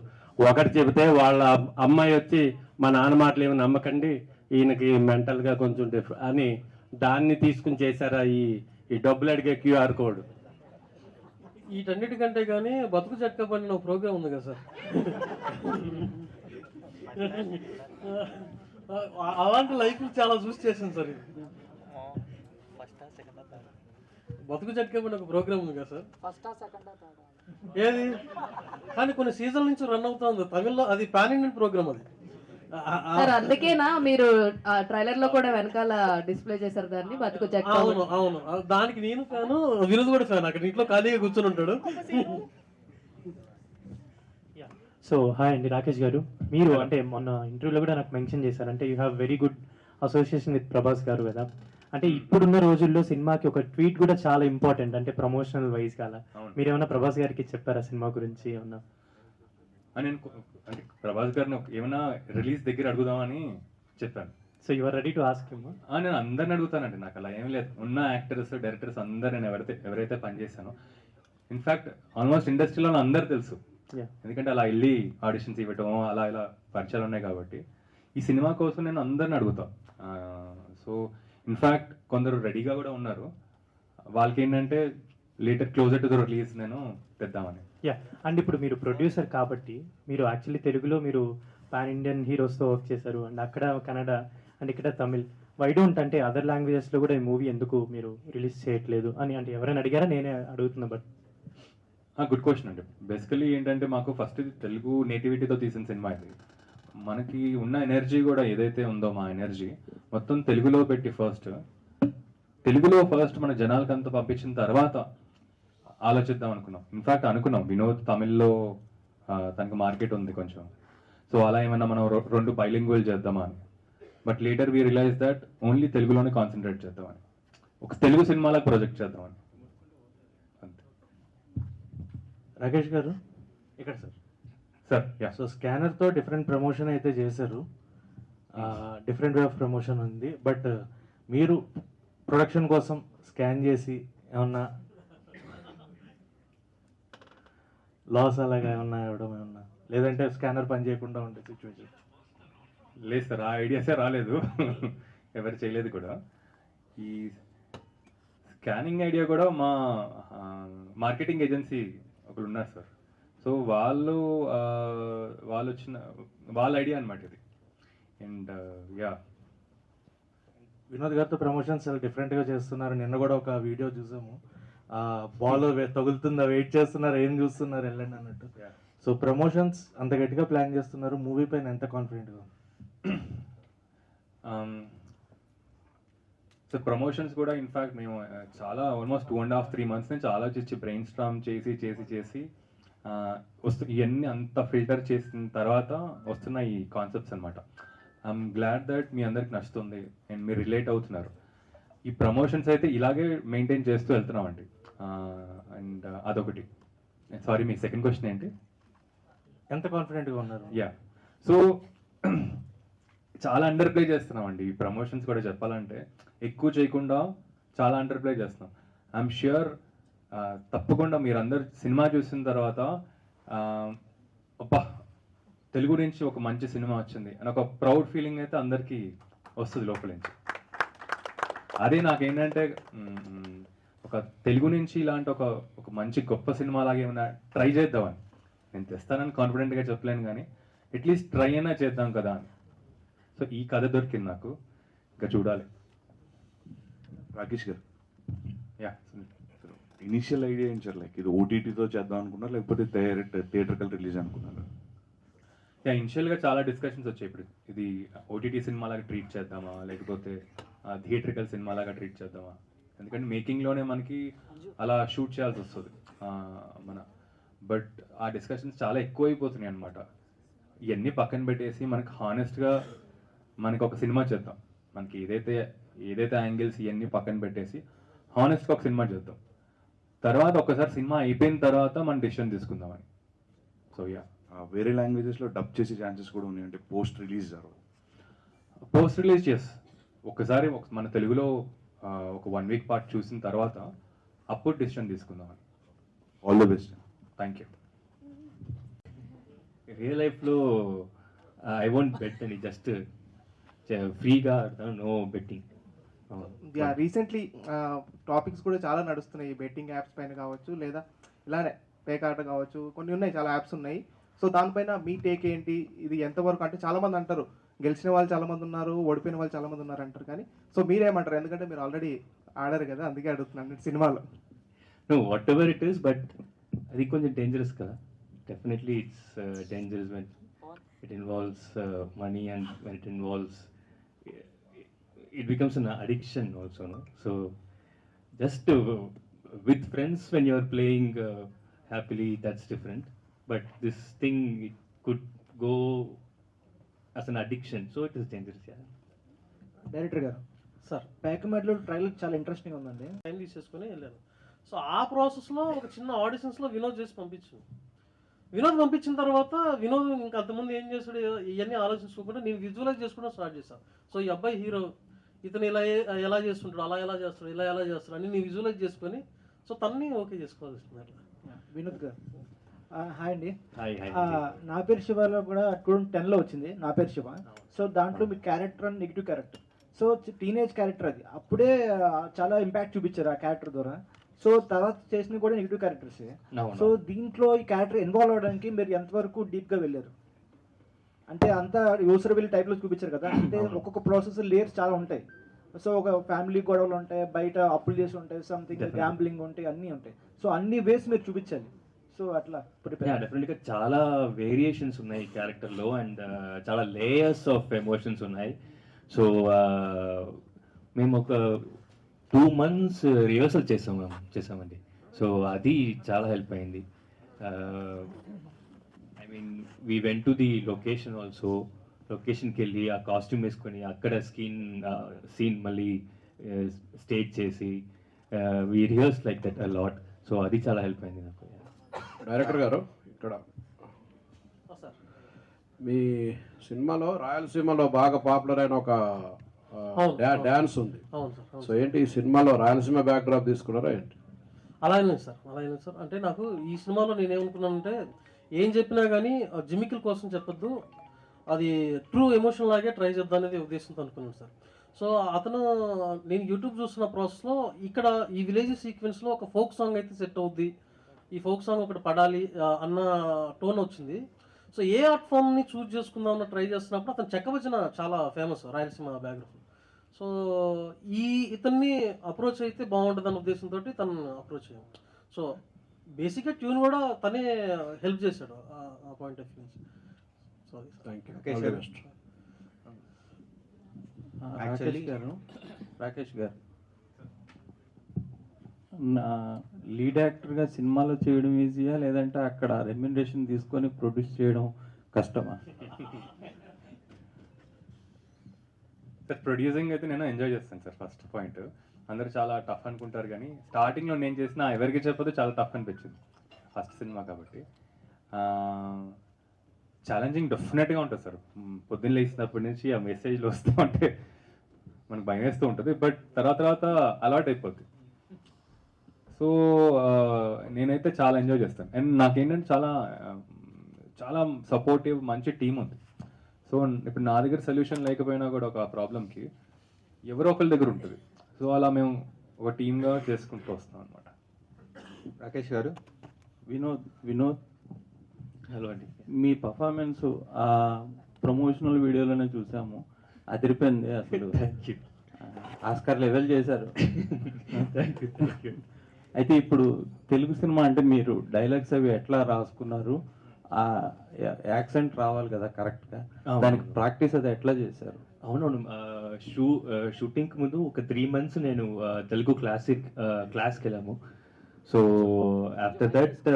Speaker 9: ఒకటి చెబితే వాళ్ళ అమ్మాయి వచ్చి మా నాన్న మాటలు ఏమి నమ్మకండి, ఈయనకి మెంటల్గా కొంచెం అని దాన్ని తీసుకుని చేశారా ఈ డబ్బులు అడిగే క్యూఆర్ కోడ్?
Speaker 5: వీటన్నిటికంటే కానీ బతుకు చక్క పడిన ఒక ప్రోగ్రామ్ ఉంది కదా సార్, అలాంటి లైఫ్ చాలా చూసి చేసింది సార్. ఇది బతుకు చక్క పడిన ఒక ప్రోగ్రామ్ ఉంది కదా సార్, ఏది కానీ కొన్ని సీజన్ నుంచి రన్ అవుతుంది తమిళ్లో, అది పాన్ ఇండియన్ ప్రోగ్రామ్ అది.
Speaker 1: సార్ అందుకేనా మీరు ట్రైలర్ లో కూడా వెనకాల డిస్ప్లే చేశారు దాన్ని బతుకు చెక్క?
Speaker 5: అవును అవును, దానికి నేను ఫ్యాను, వినోద్ కూడా ఫ్యాన్. అక్కడ ఇంట్లో ఖాళీగా కూర్చొని ఉంటాడు.
Speaker 10: సో హాయ్ అండి, రాకేష్ గారు. మీరు అంటే మొన్న ఇంటర్వ్యూలో కూడా నాకు మెన్షన్ చేశారు, అంటే you have very good association with Prabhas గారు కదా. అంటే ఇప్పుడున్న రోజుల్లో సినిమాకి ఒక ట్వీట్ కూడా చాలా ఇంపార్టెంట్, అంటే ప్రమోషనల్ వైజ్ కాల మీరు ఏమైనా ప్రభాస్ గారికి చెప్పారా సినిమా గురించి ఏమన్నా?
Speaker 2: నేను అంటే ప్రభాస్ గారిని ఏమైనా రిలీజ్ దగ్గర అడుగుదామని చెప్పాను.
Speaker 10: So you are ready to ask him?
Speaker 2: నేను అందరిని అడుగుతానండి, నాకు అలా ఏం లేదు. ఉన్న యాక్టర్స్ డైరెక్టర్స్ అందరు నేను ఎవరైతే పనిచేశానో, ఇన్ఫాక్ట్ ఆల్మోస్ట్ ఇండస్ట్రీలో అందరు తెలుసు, ఎందుకంటే అలా వెళ్ళి ఆడిషన్స్ ఇవ్వటం అలా ఇలా పరిచయాలు ఉన్నాయి కాబట్టి. ఈ సినిమా కోసం నేను అందరిని అడుగుతాను. సో ఇన్ఫాక్ట్ కొందరు రెడీగా కూడా ఉన్నారు, వాళ్ళకి ఏంటంటే later closer to the release నేను తెద్దామని.
Speaker 10: యా, అండ్ ఇప్పుడు మీరు ప్రొడ్యూసర్ కాబట్టి మీరు యాక్చువల్లీ తెలుగులో మీరు పాన్ ఇండియన్ హీరోస్తో వర్క్ చేశారు, అండ్ అక్కడ కన్నడ అండ్ ఇక్కడ తమిళ్. వై డోంట్ అంటే అదర్ లాంగ్వేజెస్లో కూడా ఈ మూవీ ఎందుకు మీరు రిలీజ్ చేయట్లేదు అని అంటే ఎవరైనా అడిగారా? నేనే అడుగుతున్నా. బట్
Speaker 2: గుడ్ క్వశ్చన్ అండి. బేసికలీ ఏంటంటే మాకు ఫస్ట్ తెలుగు నేటివిటీతో తీసిన సినిమా ఇది. మనకి ఉన్న ఎనర్జీ కూడా ఏదైతే ఉందో మా ఎనర్జీ మొత్తం తెలుగులో పెట్టి తెలుగులో ఫస్ట్ మన జనాలకు అంతా పంపించిన తర్వాత ఆలోచిద్దాం అనుకున్నాం. ఇన్ఫాక్ట్ అనుకున్నాం వినోద్ తమిళ్లో తనకు మార్కెట్ ఉంది కొంచెం, సో అలా ఏమన్నా మనం 2 బైలింగ్వల్ చేద్దామా అని. But later we realize that only తెలుగులోనే కాన్సన్ట్రేట్ చేద్దామని, ఒక తెలుగు సినిమాలకు ప్రొజెక్ట్ చేద్దామని.
Speaker 10: రాకేష్ గారు ఇక్కడ
Speaker 2: సార్ యా.
Speaker 10: సో స్కానర్తో డిఫరెంట్ ప్రమోషన్ అయితే చేశారు, డిఫరెంట్ వే ఆఫ్ ప్రమోషన్ ఉంది. బట్ మీరు ప్రొడక్షన్ కోసం స్కాన్ చేసి ఏమన్నా లాస్ అలాగా ఏమన్నా ఇవ్వడం ఏమన్నా, లేదంటే స్కానర్ పని చేయకుండా ఉండే సిచ్యువేషన్?
Speaker 2: లేదు సార్, ఆ ఐడియాసే రాలేదు, ఎవరు చేయలేదు కూడా. ఈ స్కానింగ్ ఐడియా కూడా మా మార్కెటింగ్ ఏజెన్సీ ఒకరు ఉన్నారు సార్, సో వాళ్ళు వచ్చిన వాళ్ళ ఐడియా అనమాట ఇది. అండ్ యా,
Speaker 10: వినోద్ గారితో ప్రమోషన్స్ చాలా డిఫరెంట్గా చేస్తున్నారు. నిన్న కూడా ఒక వీడియో చూసాము, బాల్ తగులుతుందా వెయిట్ చేస్తున్నారు, ఏం చూస్తున్నారు వెళ్ళండి అన్నట్టు. సో ప్రమోషన్స్ అంత గట్టిగా ప్లాన్ చేస్తున్నారు, మూవీ పైన ఎంత కాన్ఫిడెంట్గా?
Speaker 2: సో ప్రమోషన్స్ కూడా ఇన్ఫాక్ట్ మేము చాలా ఆల్మోస్ట్ 2.5-3 months నుంచి ఆలోచించి బ్రెయిన్ స్టార్మ్ చేసి ఇవన్నీ అంత ఫిల్టర్ చేసిన తర్వాత వస్తున్న ఈ కాన్సెప్ట్స్ అనమాట. ఐఎమ్ గ్లాడ్ దట్ మీ అందరికి నచ్చుతుంది అండ్ మీరు రిలేట్ అవుతున్నారు. ఈ ప్రమోషన్స్ అయితే ఇలాగే మెయింటైన్ చేస్తూ వెళ్తున్నామండి. అండ్ అదొకటి. సారీ, మీ సెకండ్ క్వశ్చన్ ఏంటి?
Speaker 10: ఎంత కాన్ఫిడెంట్గా ఉన్నారు?
Speaker 2: యా, సో చాలా అండర్ ప్లే చేస్తున్నామండి ఈ ప్రమోషన్స్ కూడా. చెప్పాలంటే ఎక్కువ చేయకుండా చాలా అండర్ ప్లే చేస్తున్నాం. ఐఎమ్ ష్యూర్ తప్పకుండా మీరు అందరు సినిమా చూసిన తర్వాత అబ్బా తెలుగు నుంచి ఒక మంచి సినిమా వచ్చింది అని ఒక ప్రౌడ్ ఫీలింగ్ అయితే అందరికీ వస్తుంది లోపల నుంచి. అదే నాకేంటంటే ఒక తెలుగు నుంచి ఇలాంటి ఒక మంచి గొప్ప సినిమా లాగా ఏమైనా ట్రై చేద్దామని. నేను తెస్తానని కాన్ఫిడెంట్గా చెప్పలేను, కానీ అట్లీస్ట్ ట్రై అయినా చేద్దాం కదా అని. సో ఈ కథ దొరికింది నాకు, ఇంకా చూడాలి.
Speaker 11: రాకేష్ గారు,
Speaker 2: యా,
Speaker 11: ఇనిషియల్ ఐడియా ఏం సార్? లైక్ ఇది ఓటీటీతో చేద్దాం అనుకున్నారు, లేకపోతే థియేటర్కల్ రిలీజ్ అనుకున్నారు?
Speaker 2: యా, ఇనిషియల్గా చాలా డిస్కషన్స్ వచ్చాయి. ఇప్పుడు ఇది ఓటీటీ సినిమా లాగా ట్రీట్ చేద్దామా, లేకపోతే థియేటర్కల్ సినిమా లాగా ట్రీట్ చేద్దామా? ఎందుకంటే మేకింగ్లోనే మనకి అలా షూట్ చేయాల్సి వస్తుంది బట్ ఆ డిస్కషన్స్ చాలా ఎక్కువైపోతున్నాయి అనమాట. ఇవన్నీ పక్కన పెట్టేసి మనకి హానెస్ట్గా మనకి ఒక సినిమా చేద్దాం. మనకి ఏదైతే యాంగిల్స్ ఇవన్నీ పక్కన పెట్టేసి హానెస్ట్గా ఒక సినిమా చేద్దాం. తర్వాత ఒకసారి సినిమా అయిపోయిన తర్వాత మనం డెసిషన్ తీసుకుందామని. సో యా,
Speaker 11: వేరే లాంగ్వేజెస్లో డబ్ చేసే ఛాన్సెస్ కూడా ఉన్నాయి, అంటే పోస్ట్ రిలీజ్
Speaker 2: పోస్ట్ రిలీజ్ ఒకసారి మన తెలుగులో ఒక 1 వీక్ పార్ట్ చూసిన తర్వాత అప్పుడు డిసిషన్ తీసుకుందాం.
Speaker 11: All the best.
Speaker 2: Thank you.
Speaker 3: Real లైఫ్లో ఐ వోంట్ బెట్ అని జస్ట్ ఫ్రీగా నో బెట్టింగ్.
Speaker 4: రీసెంట్లీ టాపిక్స్ కూడా చాలా నడుస్తున్నాయి ఈ బెట్టింగ్ యాప్స్ పైన కావచ్చు, లేదా ఇలానే పేకాట కావచ్చు, కొన్ని ఉన్నాయి, చాలా యాప్స్ ఉన్నాయి. సో దానిపైన మీ టేక్ ఏంటి? ఇది ఎంతవరకు, అంటే చాలామంది అంటారు గెలిచిన వాళ్ళు చాలామంది ఉన్నారు, ఓడిపోయిన వాళ్ళు చాలామంది ఉన్నారు అంటారు, కానీ సో మీరేమంటారు? ఎందుకంటే మీరు ఆల్రెడీ ఆడారు కదా, అందుకే అడుగుతున్నాను సినిమాలో.
Speaker 3: Know what ever it is, but అది కొంచెం డేంజరస్ కదా. Definitely it's dangerous when it involves money and when it involves it becomes an addiction also, no? So just with friends when you are playing happily, that's different, but this thing, it could go as an addiction, so it is dangerous. Yeah.
Speaker 12: Director గారు,
Speaker 5: sir
Speaker 12: ప్యాకమెట్లో trailer చాలా interesting ఉందండి.
Speaker 5: Time తీసేసుకొని వెళ్ళాను. So ఆ ప్రాసెస్లో ఒక చిన్న ఆడిషన్స్లో వినోద్ చేసి పంపించాను. వినోద్ పంపించిన తర్వాత వినోద్ ఇంకా అంతకుముందు ఏం చేస్తాడు ఇవన్నీ ఆలోచించుకోకుండా నేను విజువలైజ్ చేసుకోవడం స్టార్ట్ చేశాను. సో ఈ అబ్బాయి హీరో, ఇతను ఎలా చేస్తుంటాడు, అలా ఎలా చేస్తాడు, ఎలా చేస్తాడు అని నేను విజువలైజ్ చేసుకొని సో తన్ని ఓకే చేసుకోవాల్సింది అట్లా.
Speaker 12: వినోద్ గారు హాయ్ అండి.
Speaker 3: Hi.
Speaker 12: నా పేరు శివలో కూడా 2010లో వచ్చింది నా పేరు శివ. సో దాంట్లో మీ క్యారెక్టర్ అని negative character, so teenage character, అది అప్పుడే చాలా ఇంపాక్ట్ చూపించారు ఆ క్యారెక్టర్ ద్వారా. సో తర్వాత చేసినవి కూడా నెగిటివ్ క్యారెక్టర్స్. సో దీంట్లో ఈ క్యారెక్టర్ ఇన్వాల్వ్ అవడానికి మీరు ఎంతవరకు డీప్గా వెళ్ళారు? అంటే అంతా యూసర్ వెళ్ళి టైప్లో చూపించారు కదా, అంటే ఒక్కొక్క ప్రాసెస్ లేయర్స్ చాలా ఉంటాయి. సో ఒక ఫ్యామిలీ గొడవలు ఉంటాయి, బయట అప్పులు చేసి ఉంటాయి, సంథింగ్ గ్యాంబ్లింగ్ ఉంటాయి, అన్నీ ఉంటాయి. సో అన్ని వేస్ మీరు చూపించాలి. సో అట్లా
Speaker 3: డెఫినెట్గా చాలా వేరియేషన్స్ ఉన్నాయి క్యారెక్టర్లో అండ్ చాలా లేయర్స్ ఆఫ్ ఎమోషన్స్ ఉన్నాయి. సో మేము ఒక 2 months రిహర్సల్ చేసామండి. సో అది చాలా హెల్ప్ అయింది. I mean we went to the location also. లొకేషన్కి వెళ్ళి ఆ కాస్ట్యూమ్ వేసుకొని అక్కడ సీన్ మళ్ళీ స్టేజ్ చేసి we rehearse like that a lot. So అది చాలా హెల్ప్ అయింది నాకు.
Speaker 13: డైరెక్టర్ గారు, ఇక్కడ
Speaker 5: సార్
Speaker 13: మీ సినిమాలో రాయలసీమలో బాగా పాపులర్ అయిన ఒక డ్యాన్స్ ఉంది.
Speaker 5: అవును సార్.
Speaker 13: సో ఏంటి ఈ సినిమాలో రాయలసీమ బ్యాక్ డ్రాప్ తీసుకున్నారా ఏంటి?
Speaker 5: అలా అయినా సార్. అంటే నాకు ఈ సినిమాలో నేనేమనుకున్నానంటే ఏం చెప్పినా కానీ జిమికిల్ కోసం చెప్పొద్దు, అది ట్రూ ఎమోషన్ లాగే ట్రై చేద్దాం అనేది ఉద్దేశంతో అనుకున్నాను సార్. సో నేను యూట్యూబ్ చూస్తున్న ప్రాసెస్లో ఇక్కడ ఈ విలేజ్ సీక్వెన్స్లో ఒక ఫోక్ సాంగ్ అయితే సెట్ అవుద్ది, ఈ ఫోక్ సాంగ్ ఒకటి పడాలి అన్న టోన్ వచ్చింది. సో ఏ ఆర్ట్ ఫామ్ని చూజ్ చేసుకుందామని ట్రై చేస్తున్నప్పుడు అతను చెక్కవచ్చిన చాలా ఫేమస్ రాయలసీమ బ్యాక్గ్రౌండ్. సో ఇతన్ని అప్రోచ్ అయితే బాగుంటుంది అన్న ఉద్దేశంతో తను అప్రోచ్ అయ్యాం. సో బేసిక్గా ట్యూన్ కూడా తనే హెల్ప్ చేశాడు ఆ point of view. Sorry,
Speaker 13: thank you.
Speaker 14: Rakesh గారు, లీడ్ యాక్టర్గా సినిమాలో చేయడం ఈజీయా, లేదంటే అక్కడ రెమ్యునరేషన్ తీసుకొని ప్రొడ్యూస్ చేయడం కష్టమా?
Speaker 2: సార్ ప్రొడ్యూసింగ్ అయితే నేను ఎంజాయ్ చేస్తాను సార్. ఫస్ట్ పాయింట్, అందరూ చాలా టఫ్ అనుకుంటారు కానీ స్టార్టింగ్లో నేను చేసిన ఎవరికి చెప్పదు చాలా టఫ్ అనిపించింది, ఫస్ట్ సినిమా కాబట్టి. ఛాలెంజింగ్ డెఫినెట్గా ఉంటుంది సార్. పొద్దున్న లేచినప్పటి నుంచి ఆ మెసేజ్లు వస్తూ ఉంటే మనకు భయం వేస్తూ ఉంటుంది, బట్ తర్వాత అలవాటు అయిపోద్ది. సో నేనైతే చాలా ఎంజాయ్ చేస్తాను. అండ్ నాకేంటంటే చాలా సపోర్టివ్ మంచి టీం ఉంది. సో ఇప్పుడు నా దగ్గర సొల్యూషన్ లేకపోయినా కూడా ఒక ప్రాబ్లంకి ఎవరో ఒకరి దగ్గర ఉంటుంది. సో అలా మేము ఒక టీమ్గా చేసుకుంటూ వస్తాం అనమాట.
Speaker 14: రాకేష్ గారు, వినోద్
Speaker 3: హలో అండి.
Speaker 14: మీ పర్ఫార్మెన్స్ ఆ ప్రమోషనల్ వీడియోలోనే చూసాము, అదిరిపోయింది అసలు. ఆస్కార్ లెవెల్ చేశారు. అయితే ఇప్పుడు తెలుగు సినిమా అంటే మీరు డైలాగ్స్ అవి ఎట్లా రాసుకున్నారు? ఆ యాక్సెంట్ రావాలి కదా కరెక్ట్గా, దానికి ప్రాక్టీస్ అది ఎట్లా చేశారు?
Speaker 3: అవునవును, షూటింగ్కి ముందు ఒక 3 months నేను తెలుగు క్లాస్కి వెళ్ళాము. So after that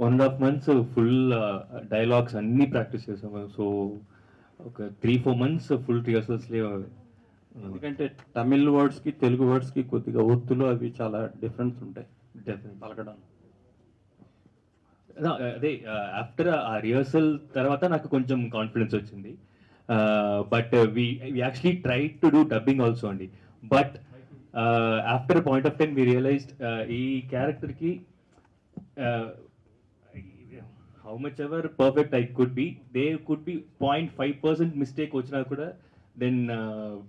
Speaker 3: 1.5 months full dialogues అన్నీ ప్రాక్టీస్ చేసాము. సో ఒక 3-4 months ఫుల్ రిహర్సల్స్లే.
Speaker 14: ఎందుకంటే తమిళ్ వర్డ్స్కి తెలుగు వర్డ్స్కి కొద్దిగా ఒత్తులు అవి చాలా డిఫరెన్స్ ఉంటాయి పలకడం.
Speaker 3: అదే ఆఫ్టర్ ఆ రిహర్సల్ తర్వాత నాకు కొంచెం కాన్ఫిడెన్స్ వచ్చింది. But we actually tried to do dubbing also అండి. But after a point of time we realized ఈ క్యారెక్టర్కి how much ever perfect I could be, there could be 0.5% mistake వచ్చినా కూడా then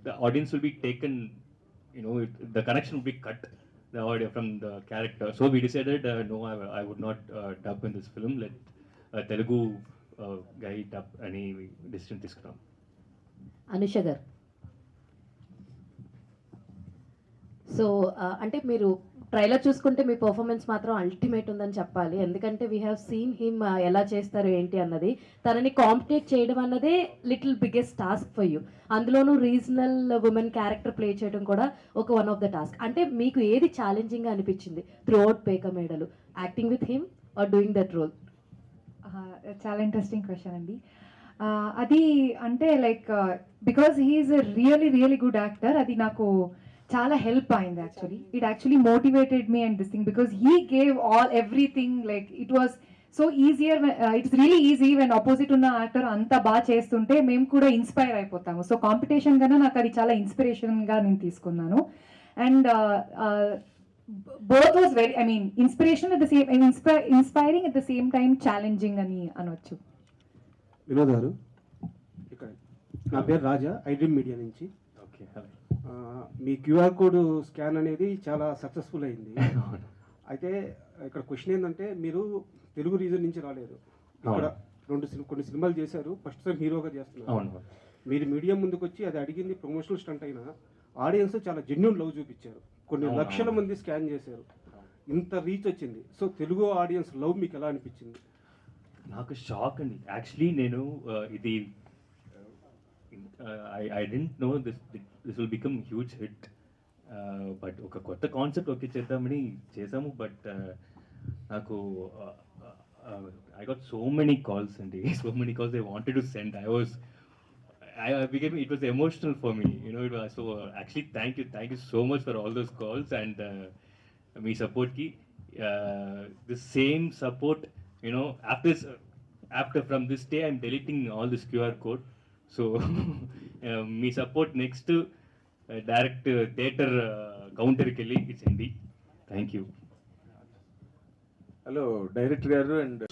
Speaker 3: the audience will be taken, the connection will be cut, the audio from the character. So we decided no, I would not dub in this film, let Telugu guy dub any decision తీసుకున్నాం.
Speaker 1: అనుష గారు, so అంటే మీరు trailer చూసుకుంటే మీ performance మాత్రం ultimate ఉందని చెప్పాలి. ఎందుకంటే we have seen him ఎలా చేస్తారు ఏంటి అన్నది. తనని కాంపిటేట్ చేయడం అన్నదే little biggest task for you. అందులోనూ రీజనల్ ఉమెన్ క్యారెక్టర్ ప్లే చేయడం కూడా ఒక వన్ ఆఫ్ ద టాస్క్. అంటే మీకు ఏది ఛాలెంజింగ్గా అనిపించింది through out Peka Medalu, acting with him or doing that role?
Speaker 7: చాలా ఇంట్రెస్టింగ్ క్వశ్చన్ అండి. అది అంటే like because he's a really good actor, అది నాకు చాలా హెల్ప్ అయింది actually. It actually motivated me and this thing because he gave all everything. Like it was so easier, it's really easy when opposite ఉన్న actor అంత బాగా చేస్తుంటే మేము కూడా ఇన్స్పైర్ అయిపోతాము. సో కాంపిటీషన్ కన్నా నాకు అది చాలా ఇన్స్పిరేషన్గా నేను తీసుకున్నాను. And both was very, I mean, inspiration at the same, and inspiring at the same time, challenging అని అనొచ్చు.
Speaker 15: వినోద్ గారు, ఇక్కడ నా పేరు రాజా, ఐడ్రీమ్ మీడియా నుంచి.
Speaker 3: ఓకే,
Speaker 15: మీ క్యూఆర్ కోడ్ స్కాన్ అనేది చాలా సక్సెస్ఫుల్ అయింది. అయితే ఇక్కడ క్వశ్చన్ ఏంటంటే, మీరు తెలుగు రీజన్ నుంచి రాలేదు, ఇక్కడ కొన్ని సినిమాలు చేశారు, ఫస్ట్ టైం హీరోగా చేస్తున్నారు. మీరు మీడియా ముందుకు వచ్చి అది అడిగింది ప్రమోషనల్ స్టంట్ అయినా ఆడియన్స్ చాలా జెన్యూన్ లవ్ చూపించారు, కొన్ని లక్షల మంది స్కాన్ చేశారు, ఇంత రీచ్ వచ్చింది. సో తెలుగు ఆడియన్స్ లవ్ మీకు ఎలా అనిపించింది?
Speaker 3: నాకు షాక్ అండి. యాక్చువల్లీ నేను ఇది I didn't know this will become huge hit. But ఒక కొత్త కాన్సెప్ట్ ఓకే చేద్దామని చేసాము. బట్ నాకు I got so many calls అండి, so many calls I wanted to send. it was emotional for me, it was so actually thank you so much for all those calls and me support ki the same support, after from this day I'm deleting all this QR code, so me support next direct theater counter kelli ichindi. Thank you.
Speaker 8: Hello director garu. And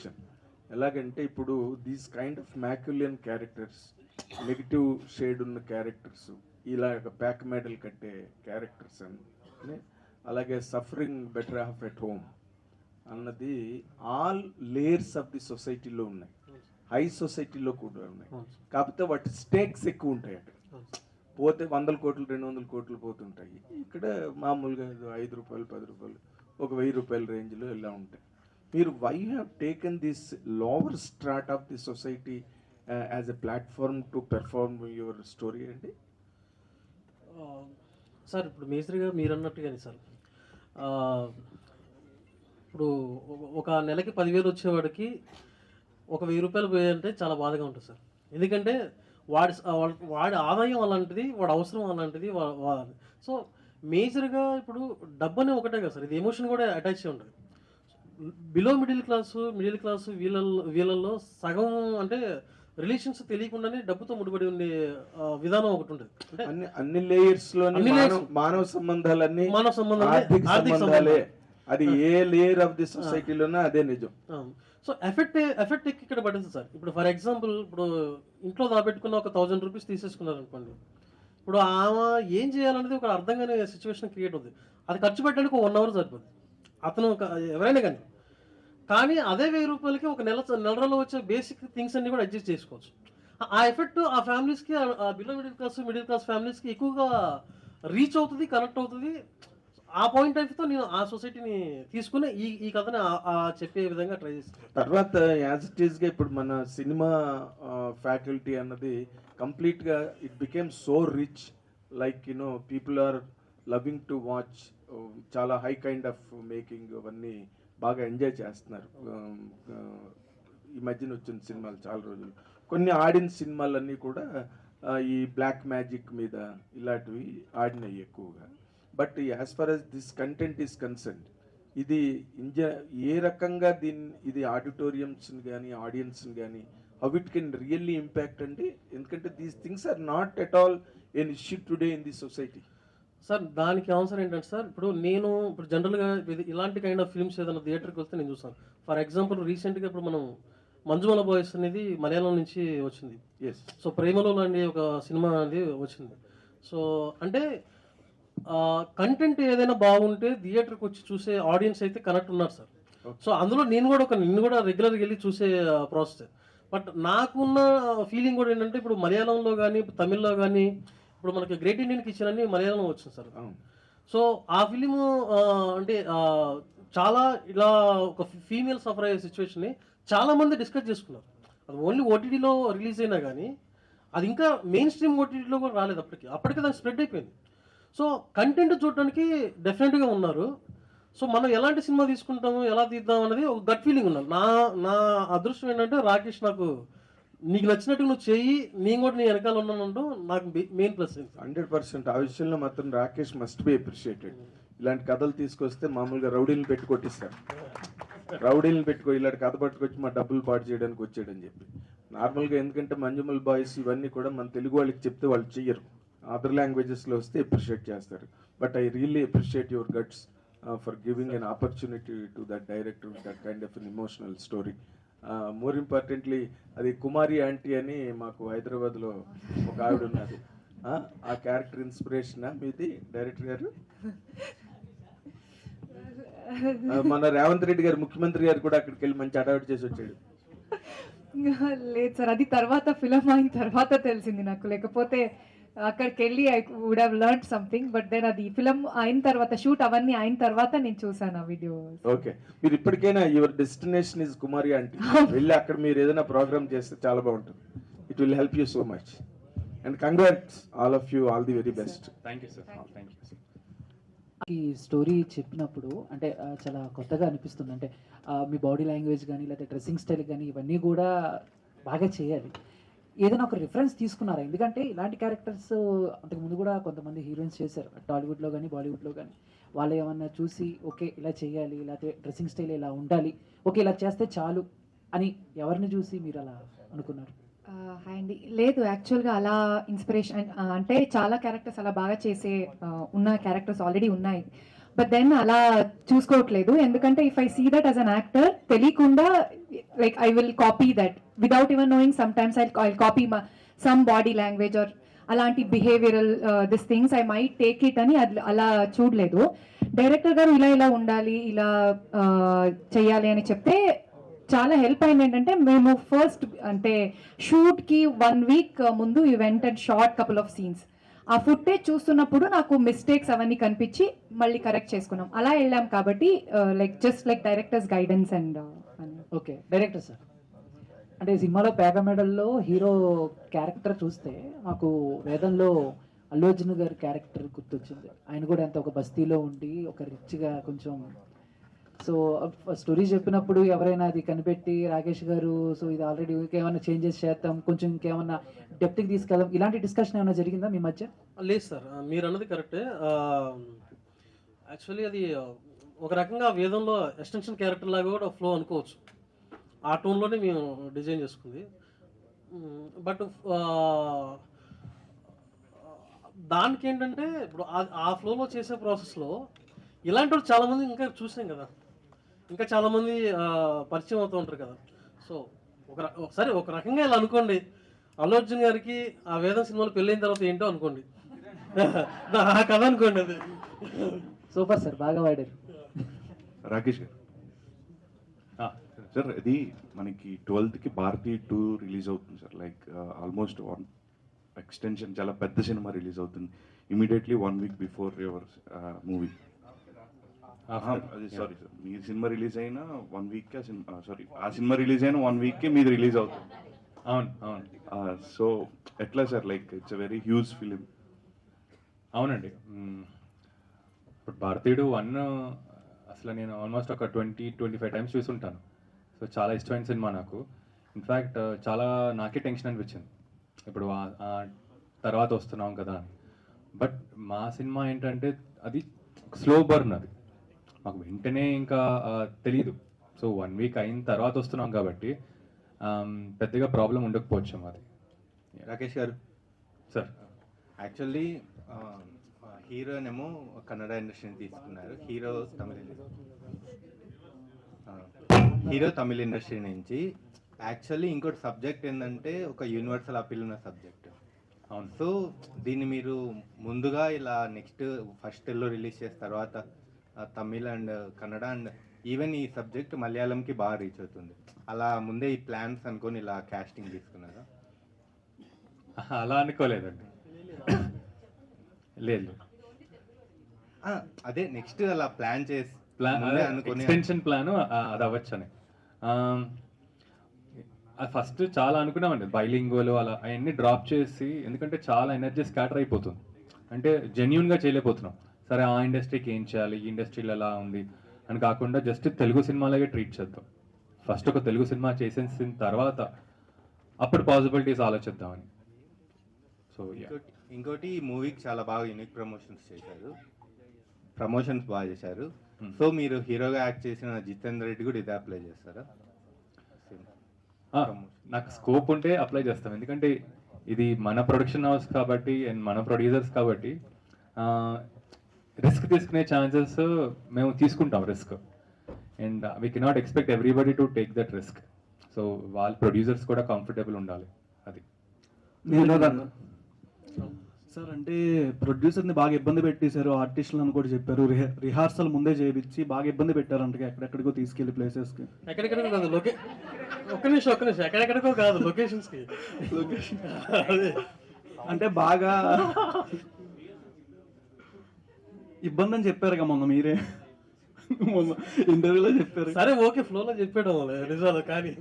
Speaker 8: ఎలాగంటే ఇప్పుడు these kind of Machiavellian characters, negative shade ఉన్న characters, ఇలాగ ప్యాక్ మెడల్ కట్టే characters అని, అలాగే suffering better half at home అన్నది ఆల్ లేయర్స్ ఆఫ్ ది సొసైటీలో ఉన్నాయి, హై సొసైటీలో కూడా ఉన్నాయి. కాకపోతే వాటి స్టేక్స్ ఎక్కువ ఉంటాయి. అక్కడ పోతే 100 కోట్లు 200 కోట్లు పోతుంటాయి. ఇక్కడ మామూలుగా 5 రూపాయలు 10 రూపాయలు ఒక 1000 రూపాయల రేంజ్లో ఇలా ఉంటాయి. మీరు why have taken this lower strata of the society as a platform to perform your story అండి?
Speaker 5: సార్ ఇప్పుడు మేస్త్రిగా మీరు అన్నట్టుగానే సార్, ఇప్పుడు ఒక నెలకి 10,000 వచ్చేవాడికి ఒక 1000 రూపాయలు పోయాయంటే చాలా బాధగా ఉంటుంది సార్. ఎందుకంటే వాడి ఆదాయం అలాంటిది, వాడి అవసరం అలాంటిది. సో మేజర్గా ఇప్పుడు డబ్బు అనే ఒకటే కదా సార్, ఇది ఎమోషన్ కూడా అటాచ్ అయి ఉంటుంది. బిలో మిడిల్ క్లాస్ వీళ్ళల్లో సగం అంటే రిలేషన్స్ తెలియకుండానే డబ్బుతో ముడిపడి ఉండే విధానం ఒకటి ఉంటుంది.
Speaker 8: అన్ని లేయర్స్ లో మానవ సంబంధాలన్నీ ఆర్థిక సంబంధాలే. అది ఏ లేయర్ ఆఫ్ ది సొసైటీలోనే అదే నిజం.
Speaker 5: సో ఎఫెక్ట్ ఇక్కడ పడుతుంది సార్. ఇప్పుడు ఫర్ ఎగ్జాంపుల్, ఇప్పుడు ఇంట్లో దాపెట్టుకున్న ఒక 1000 రూపీస్ తీసేసుకున్నారు అనుకోండి, ఇప్పుడు ఆమె ఏం చేయాలనేది ఒక అర్థం కాని సిచ్యువేషన్ క్రియేట్ అవుతుంది. అది ఖర్చు పెట్టడానికి 1 అవర్ సరిపోతుంది అతను ఎవరైనా కానీ అదే 1000 రూపాయలకి ఒక నెలలో వచ్చే బేసిక్ థింగ్స్ అన్ని కూడా అడ్జస్ట్ చేసుకోవచ్చు. ఆ ఎఫెక్ట్ ఆ ఫ్యామిలీస్కి, ఆ బిలో మిడిల్ క్లాస్ ఫ్యామిలీస్కి ఎక్కువగా రీచ్ అవుతుంది, కనెక్ట్ అవుతుంది. ఆ పాయింట్ ఆఫ్ తో నేను ఆ సొసైటీని తీసుకుని ఈ కథని చెప్పే విధంగా ట్రై చేస్తాను.
Speaker 8: తర్వాత యాజ్ ఇట్ ఈస్గా ఇప్పుడు మన సినిమా ఫ్యాకల్టీ అన్నది కంప్లీట్గా it became so rich, like people are loving to watch. చాలా హై కైండ్ ఆఫ్ మేకింగ్ అవన్నీ బాగా ఎంజాయ్ చేస్తున్నారు. ఈ మధ్యన వచ్చిన సినిమాలు చాలా రోజులు, కొన్ని ఆడిన సినిమాలన్నీ కూడా ఈ బ్లాక్ మ్యాజిక్ మీద ఇలాంటివి ఆడినాయి ఎక్కువగా. But as far as this content is concern, ఇది ఏ రకంగా ఇది ఆడిటోరియంస్ని కానీ ఆడియన్స్ని కానీ
Speaker 13: how it can really impact అండి, ఎందుకంటే these things are not at all an issue today in the society.
Speaker 5: Sir దానికి ఆన్సర్ ఏంటంటే సార్, ఇప్పుడు జనరల్గా ఇలాంటి కైండ్ ఆఫ్ ఫిల్మ్స్ ఏదైనా థియేటర్కి వస్తే నేను చూస్తాను. ఫర్ ఎగ్జాంపుల్ రీసెంట్గా ఇప్పుడు మనం మంజుమల బాయ్స్ అనేది మలయాళం నుంచి వచ్చింది. సో ప్రేమలో లాంటి ఒక సినిమా అనేది వచ్చింది. సో అంటే కంటెంట్ ఏదైనా బాగుంటే థియేటర్కి వచ్చి చూసే ఆడియన్స్ అయితే కనెక్ట్ ఉన్నారు సార్. సో అందులో నిన్ను కూడా రెగ్యులర్గా వెళ్ళి చూసే ప్రాసెస్. బట్ నాకున్న ఫీలింగ్ కూడా ఏంటంటే ఇప్పుడు మలయాళంలో కానీ తమిళ్లో కానీ ఇప్పుడు మనకి గ్రేట్ ఇండియన్ కిచెన్ అని మలయాళంలో వచ్చింది సార్. సో ఆ ఫిలిము అంటే చాలా ఇలా ఒక ఫీమేల్ సఫర్ అయ్యే సిచ్యువేషన్ని చాలామంది డిస్కస్ చేసుకున్నారు. అది ఓన్లీ ఓటీటీలో రిలీజ్ అయినా కానీ అది ఇంకా మెయిన్ స్ట్రీమ్ ఓటీటీలో కూడా రాలేదు. అప్పటికే దానికి స్ప్రెడ్ అయిపోయింది. సో కంటెంట్ చూడడానికి డెఫినెట్గా ఉన్నారు. సో మనం ఎలాంటి సినిమా తీసుకుంటాము, ఎలా తీద్దాం అనేది ఒక గట్ ఫీలింగ్ ఉన్నారు. నా అదృష్టం ఏంటంటే రాకేష్ నాకు నీకు నచ్చినట్టు నువ్వు చెయ్యి, నేను కూడా నీ వెనకాల ఉన్నాను నాకు మెయిన్ ప్లస్.
Speaker 13: 100% ఆ విషయంలో మాత్రం రాకేష్ మస్ట్ బి అప్రిషియేటెడ్. ఇలాంటి కథలు తీసుకొస్తే మామూలుగా రౌడీలను పెట్టి కొట్టిస్తారు. రౌడీలను పెట్టుకో ఇలాంటి కథ పట్టుకొచ్చి మా డబ్బులు పాటు చేయడానికి వచ్చాడని చెప్పి. నార్మల్గా ఎందుకంటే మంజుమల్ బాయ్స్ ఇవన్నీ కూడా మన తెలుగు వాళ్ళకి చెప్తే వాళ్ళు చెయ్యరు, అదర్ లాంగ్వేజెస్లో వస్తే అప్రిషియేట్ చేస్తారు. But I really appreciate your guts for giving an opportunity to that director that kind of an emotional story. More importantly అది కుమారి ఆంటీ అని మాకు హైదరాబాద్లో ఒక ఆవిడ ఉన్నది. ఆ క్యారెక్టర్ ఇన్స్పిరేషనా మీది డైరెక్టర్ గారు? మన రేవంత్ రెడ్డి గారు ముఖ్యమంత్రి గారు కూడా అక్కడికి వెళ్ళి మంచి అడావిట్ చేసి వచ్చాడు.
Speaker 7: లేదు సార్, అది తర్వాత ఫిలం అయిన తర్వాత తెలిసింది నాకు. లేకపోతే అక్కడికి వెళ్ళి I would have learn something. But then అది ఫిలం అయిన తర్వాత, షూట్ అవన్నీ అయిన తర్వాత నేను చూసాను ఆ వీడియో.
Speaker 13: ఓకే, మీరు ఇప్పటికైనా your destination is Kumari aunty. వెళ్ళి అక్కడ మీరు ఏదైనా ప్రోగ్రామ్ చేస్తే చాలా బాగుంటుంది. It will help you so much and congrats all of you, all the very best.
Speaker 2: Thank you sir. Thank you.
Speaker 16: ఈ స్టోరీ చెప్పినప్పుడు అంటే చాలా కొత్తగా అనిపిస్తుంది. అంటే మీ బాడీ లాంగ్వేజ్ కానీ లేకపోతే డ్రెస్సింగ్ స్టైల్ కానీ ఇవన్నీ కూడా బాగా చేయాలి. ఏదైనా ఒక రిఫరెన్స్ తీసుకున్నారా? ఎందుకంటే ఇలాంటి క్యారెక్టర్స్ అంతకుముందు కూడా కొంతమంది హీరోయిన్స్ చేశారు, టాలీవుడ్లో కానీ బాలీవుడ్లో కానీ. వాళ్ళు ఏమన్నా చూసి ఓకే ఇలా చేయాలి, లేకపోతే డ్రెస్సింగ్ స్టైల్ ఇలా ఉండాలి, ఓకే ఇలా చేస్తే చాలు అని ఎవరిని చూసి మీరు అలా అనుకున్నారు?
Speaker 7: హాయ్ అండి. లేదు, యాక్చువల్గా అలా ఇన్స్పిరేషన్ అంటే చాలా క్యారెక్టర్స్ అలా బాగా చేసే ఉన్న క్యారెక్టర్స్ ఆల్రెడీ ఉన్నాయి. బట్ దెన్ అలా చూసుకోవట్లేదు. ఎందుకంటే if I see that as an actor, తెలియకుండా like I will copy that without even knowing. Sometimes I copy some body language or అలాంటి behavioural this things I might take it అని అలా చూడలేదు. Director గారు ఇలా ఇలా ఉండాలి, ఇలా చెయ్యాలి అని చెప్తే చాలా హెల్ప్ అయింది. ఏంటంటే మేము ఫస్ట్ అంటే షూట్కి 1 week ముందు ఈ went and short couple of scenes. ఆ ఫుటేజ్ చూస్తున్నప్పుడు నాకు మిస్టేక్స్ అవన్నీ కనిపించి మళ్ళీ కరెక్ట్ చేసుకున్నాం. అలా వెళ్ళాం కాబట్టి like just like directors guidance and.
Speaker 16: Okay, director sir, అంటే సినిమాలో పేక మెడల్లో హీరో క్యారెక్టర్ చూస్తే నాకు వేదంలో అల్లు అర్జున్ గారి క్యారెక్టర్ గుర్తొచ్చింది. ఆయన కూడా ఎంత ఒక బస్తీలో ఉండి ఒక రిచ్గా కొంచెం. సో స్టోరీ చెప్పినప్పుడు ఎవరైనా అది కనిపెట్టి రాకేష్ గారు సో ఇది ఆల్రెడీ ఇంకేమైనా చేంజెస్ చేద్దాం, కొంచెం ఇంకేమన్నా డెప్త్కి తీసుకెళ్దాం, ఇలాంటి డిస్కషన్ ఏమైనా జరిగిందా మీ మధ్య?
Speaker 5: లేదు సార్, మీరు అన్నది కరెక్టే. యాక్చువల్లీ అది ఒక రకంగా వేదంలో ఎక్స్టెన్షన్ క్యారెక్టర్ లాగా కూడా ఫ్లో అనుకోవచ్చు. ఆ టోన్లోనే మేము డిజైన్ చేసుకుంది. బట్ దానికి ఏంటంటే ఇప్పుడు ఆ ఫ్లోలో చేసే ప్రాసెస్లో ఇలాంటి వాళ్ళు చాలామంది ఇంకా చూసాం కదా, ఇంకా చాలామంది పరిచయం అవుతూ ఉంటారు కదా. సో ఒకసారి ఒక రకంగా ఇలా అనుకోండి, అల్లు అర్జున్ గారికి ఆ వేదం సినిమాలో పెళ్ళైన తర్వాత ఏంటో అనుకోండి, ఆ కథ అనుకోండి. అది
Speaker 16: సూపర్ సార్, బాగా వాడారు.
Speaker 11: రాకేష్ గారు సార్, అది మనకి 12th భారతీ 2 రిలీజ్ అవుతుంది సార్. లైక్ ఆల్మోస్ట్ 1 ఎక్స్టెన్షన్, చాలా పెద్ద సినిమా రిలీజ్ అవుతుంది immediately 1 week before your movie. అది సారీ సార్, మీ సినిమా రిలీజ్ అయినా 1 week సారీ ఆ సినిమా రిలీజ్ అయినా 1 week మీది రిలీజ్ అవుతుంది.
Speaker 2: అవును అవును.
Speaker 11: సో ఎట్లా sir, like it's a very huge film.
Speaker 2: అవునండి. ఇప్పుడు భారతీయుడు 1 అసలు నేను ఆల్మోస్ట్ ఒక 20-25 times చూసుంటాను. సో చాలా ఇష్టమైన సినిమా నాకు. ఇన్ఫ్యాక్ట్ చాలా నాకే టెన్షన్ అనిపించింది ఇప్పుడు తర్వాత వస్తున్నాం కదా అని. బట్ మా సినిమా ఏంటంటే అది స్లో బర్న్, అది మాకు వెంటనే ఇంకా తెలియదు. సో 1 week అయిన తర్వాత వస్తున్నాం కాబట్టి పెద్దగా ప్రాబ్లం ఉండకపోవచ్చు మాది.
Speaker 17: రాకేష్ గారు
Speaker 2: సార్,
Speaker 17: యాక్చువల్లీ హీరోనేమో కన్నడ ఇండస్ట్రీని తీసుకున్నారు, హీరో తమిళ ఇండస్ట్రీ నుంచి. యాక్చువల్లీ ఇంకోటి సబ్జెక్ట్ ఏంటంటే ఒక యూనివర్సల్ అపీల్ ఉన్న సబ్జెక్ట్.
Speaker 2: అవును.
Speaker 17: సో దీన్ని మీరు ముందుగా ఇలా నెక్స్ట్ ఫస్ట్ తెలుగులో రిలీజ్ చేసిన తర్వాత Tamil and Kannada and even ఈ సబ్జెక్ట్ మలయాళంకి బాగా రీచ్ అవుతుంది, అలా ముందే ఈ ప్లాన్స్ అనుకొని ఇలా కాస్టింగ్ తీసుకున్నారా?
Speaker 2: అలా అనుకోలేదండి. లేదు,
Speaker 17: అదే నెక్స్ట్ అలా ప్లాన్ చేసి అనుకుని
Speaker 2: ఎక్స్టెన్షన్ ప్లాన్ అది అవ్వచ్చని. ఫస్ట్ చాలా అనుకున్నామండి, బైలింగ్వల్ అలా అవన్నీ డ్రాప్ చేసి, ఎందుకంటే చాలా ఎనర్జీ స్కాటర్ అయిపోతుంది, అంటే జెన్యున్గా చేయలేకపోతున్నాం. సరే ఆ ఇండస్ట్రీకి ఏం చేయాలి, ఈ ఇండస్ట్రీలో ఎలా ఉంది అని కాకుండా జస్ట్ తెలుగు సినిమాలాగే ట్రీట్ చేద్దాం. ఫస్ట్ ఒక తెలుగు సినిమా చేసేసిన తర్వాత అప్పుడు పాసిబిలిటీస్ ఆలోచిద్దామని. సో
Speaker 17: ఇంకోటి ఈ మూవీకి చాలా బాగా యూనిక్ ప్రమోషన్స్ బాగా చేశారు. సో మీరు హీరోగా యాక్ట్ చేసిన జితేందర్ రెడ్డి కూడా ఇదే అప్లై చేస్తారా?
Speaker 2: నాకు స్కోప్ ఉంటే అప్లై చేస్తాం, ఎందుకంటే ఇది మన ప్రొడక్షన్ హౌస్ కాబట్టి అండ్ మన ప్రొడ్యూసర్స్ కాబట్టి రిస్క్ తీసుకునే ఛాన్సెస్ మేము తీసుకుంటాం risk, and we cannot expect everybody to take that risk. So వాళ్ళ ప్రొడ్యూసర్స్ కూడా కంఫర్టబుల్ ఉండాలి. అది
Speaker 18: సార్, అంటే ప్రొడ్యూసర్ని బాగా ఇబ్బంది పెట్టేశారు, ఆర్టిస్టులను కూడా చెప్పారు, రిహార్సల్ ముందే చేయించి బాగా ఇబ్బంది పెట్టారు అంటే ఎక్కడెక్కడికో తీసుకెళ్లి ప్లేసెస్కి.
Speaker 5: ఎక్కడెక్కడికో కాదు, ఒక్క నిమిషం ఎక్కడెక్కడికో కాదు, లొకేషన్స్కి.
Speaker 18: అంటే బాగా ఇబ్బంది అని చెప్పారు మొన్న మీరే, మొన్న ఇంటర్వ్యూలో చెప్పారు.
Speaker 5: సరే ఓకే, ఫ్లోలో చెప్పాడు నిజాలు కానీ.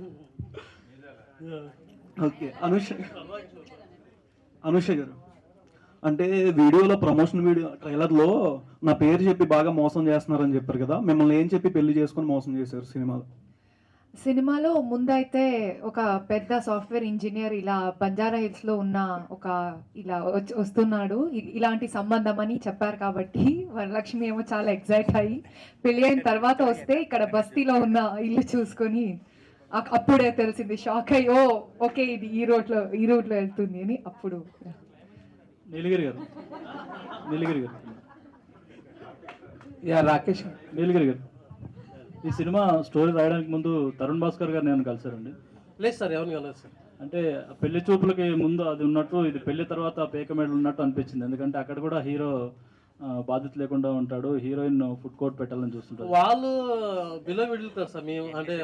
Speaker 18: ఓకే, అనుష గారు, అంటే వీడియోలో ప్రమోషన్ వీడియో ట్రైలర్లో నా పేరు చెప్పి బాగా మోసం చేస్తున్నారని చెప్పారు కదా, మిమ్మల్ని ఏం చెప్పి పెళ్లి చేసుకొని మోసం చేశారు
Speaker 7: సినిమాలో ముందైతే ఒక పెద్ద సాఫ్ట్వేర్ ఇంజనీర్ ఇలా బంజారా హిల్స్లో ఉన్న ఒక ఇలా వస్తున్నాడు, ఇలాంటి సంబంధం అని చెప్పారు కాబట్టి వరలక్ష్మి ఏమో చాలా ఎక్సైట్ అయ్యి పెళ్ళి అయిన తర్వాత వస్తే ఇక్కడ బస్తీలో ఉన్న ఇల్లు చూసుకొని అప్పుడే తెలిసింది, షాక్ అయ్యి ఓ ఓకే ఇది ఈ రూట్లో వెళ్తుంది అని. అప్పుడు
Speaker 18: నీలగిరి గారు
Speaker 19: రాకేష్
Speaker 18: నీలగిరి గారు, ఈ సినిమా స్టోరీ రాయడానికి ముందు తరుణ్ భాస్కర్ గారు నేను కలిసారండి?
Speaker 5: లేదు సార్, ఎవరిని కలదు సార్.
Speaker 18: అంటే పెళ్లి చూపులకి ముందు అది ఉన్నట్టు, ఇది పెళ్లి తర్వాత పేక మెడల్ ఉన్నట్టు అనిపించింది, ఎందుకంటే అక్కడ కూడా హీరో బాధ్యత లేకుండా ఉంటాడు, హీరోయిన్ ఫుడ్ కోర్ట్ పెట్టాలని చూస్తుంటారు.
Speaker 5: వాళ్ళు బిలో మిడిల్ క్లాస్ సార్, మేము అంటే